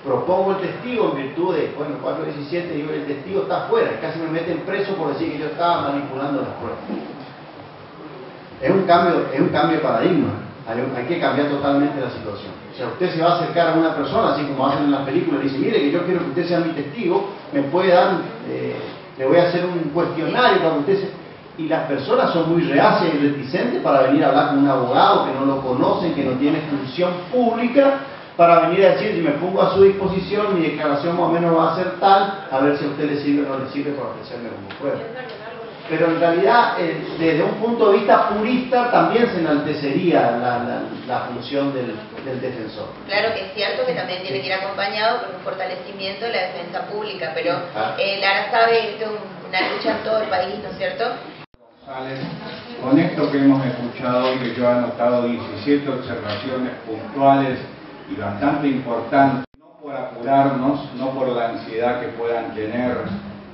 propongo el testigo en virtud de, bueno, 417, digo, el testigo está afuera, casi me meten preso por decir que yo estaba manipulando las pruebas. Es un cambio de paradigma, hay que cambiar totalmente la situación. O sea, usted se va a acercar a una persona, así como hacen en las películas, y dice, mire que yo quiero que usted sea mi testigo, me puede dar, le voy a hacer un cuestionario para que usted se... Y las personas son muy reacias y reticentes para venir a hablar con un abogado que no lo conocen, que no tiene función pública, para venir a decir, si me pongo a su disposición, mi declaración más o menos va a ser tal, a ver si a usted le sirve o no le sirve para ofrecerme como prueba. Pero en realidad, desde un punto de vista purista, también se enaltecería la función del defensor. Claro que es cierto que también tiene que ir acompañado con un fortalecimiento de la defensa pública, pero Lara sabe que esto es una lucha en todo el país, ¿no es cierto? Con esto que hemos escuchado, que yo he anotado 17 observaciones puntuales y bastante importantes, no por apurarnos, no por la ansiedad que puedan tener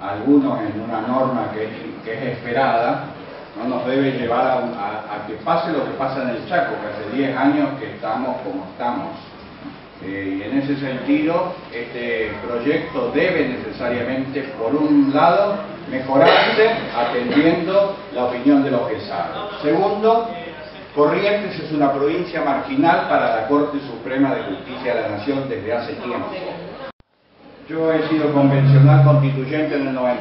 algunos en una norma que es esperada, no nos debe llevar a que pase lo que pasa en el Chaco, que hace 10 años que estamos como estamos. Y en ese sentido, este proyecto debe necesariamente, por un lado, mejorarse atendiendo la opinión de los que saben. Segundo, Corrientes es una provincia marginal para la Corte Suprema de Justicia de la Nación desde hace tiempo. Yo he sido convencional constituyente en el 90.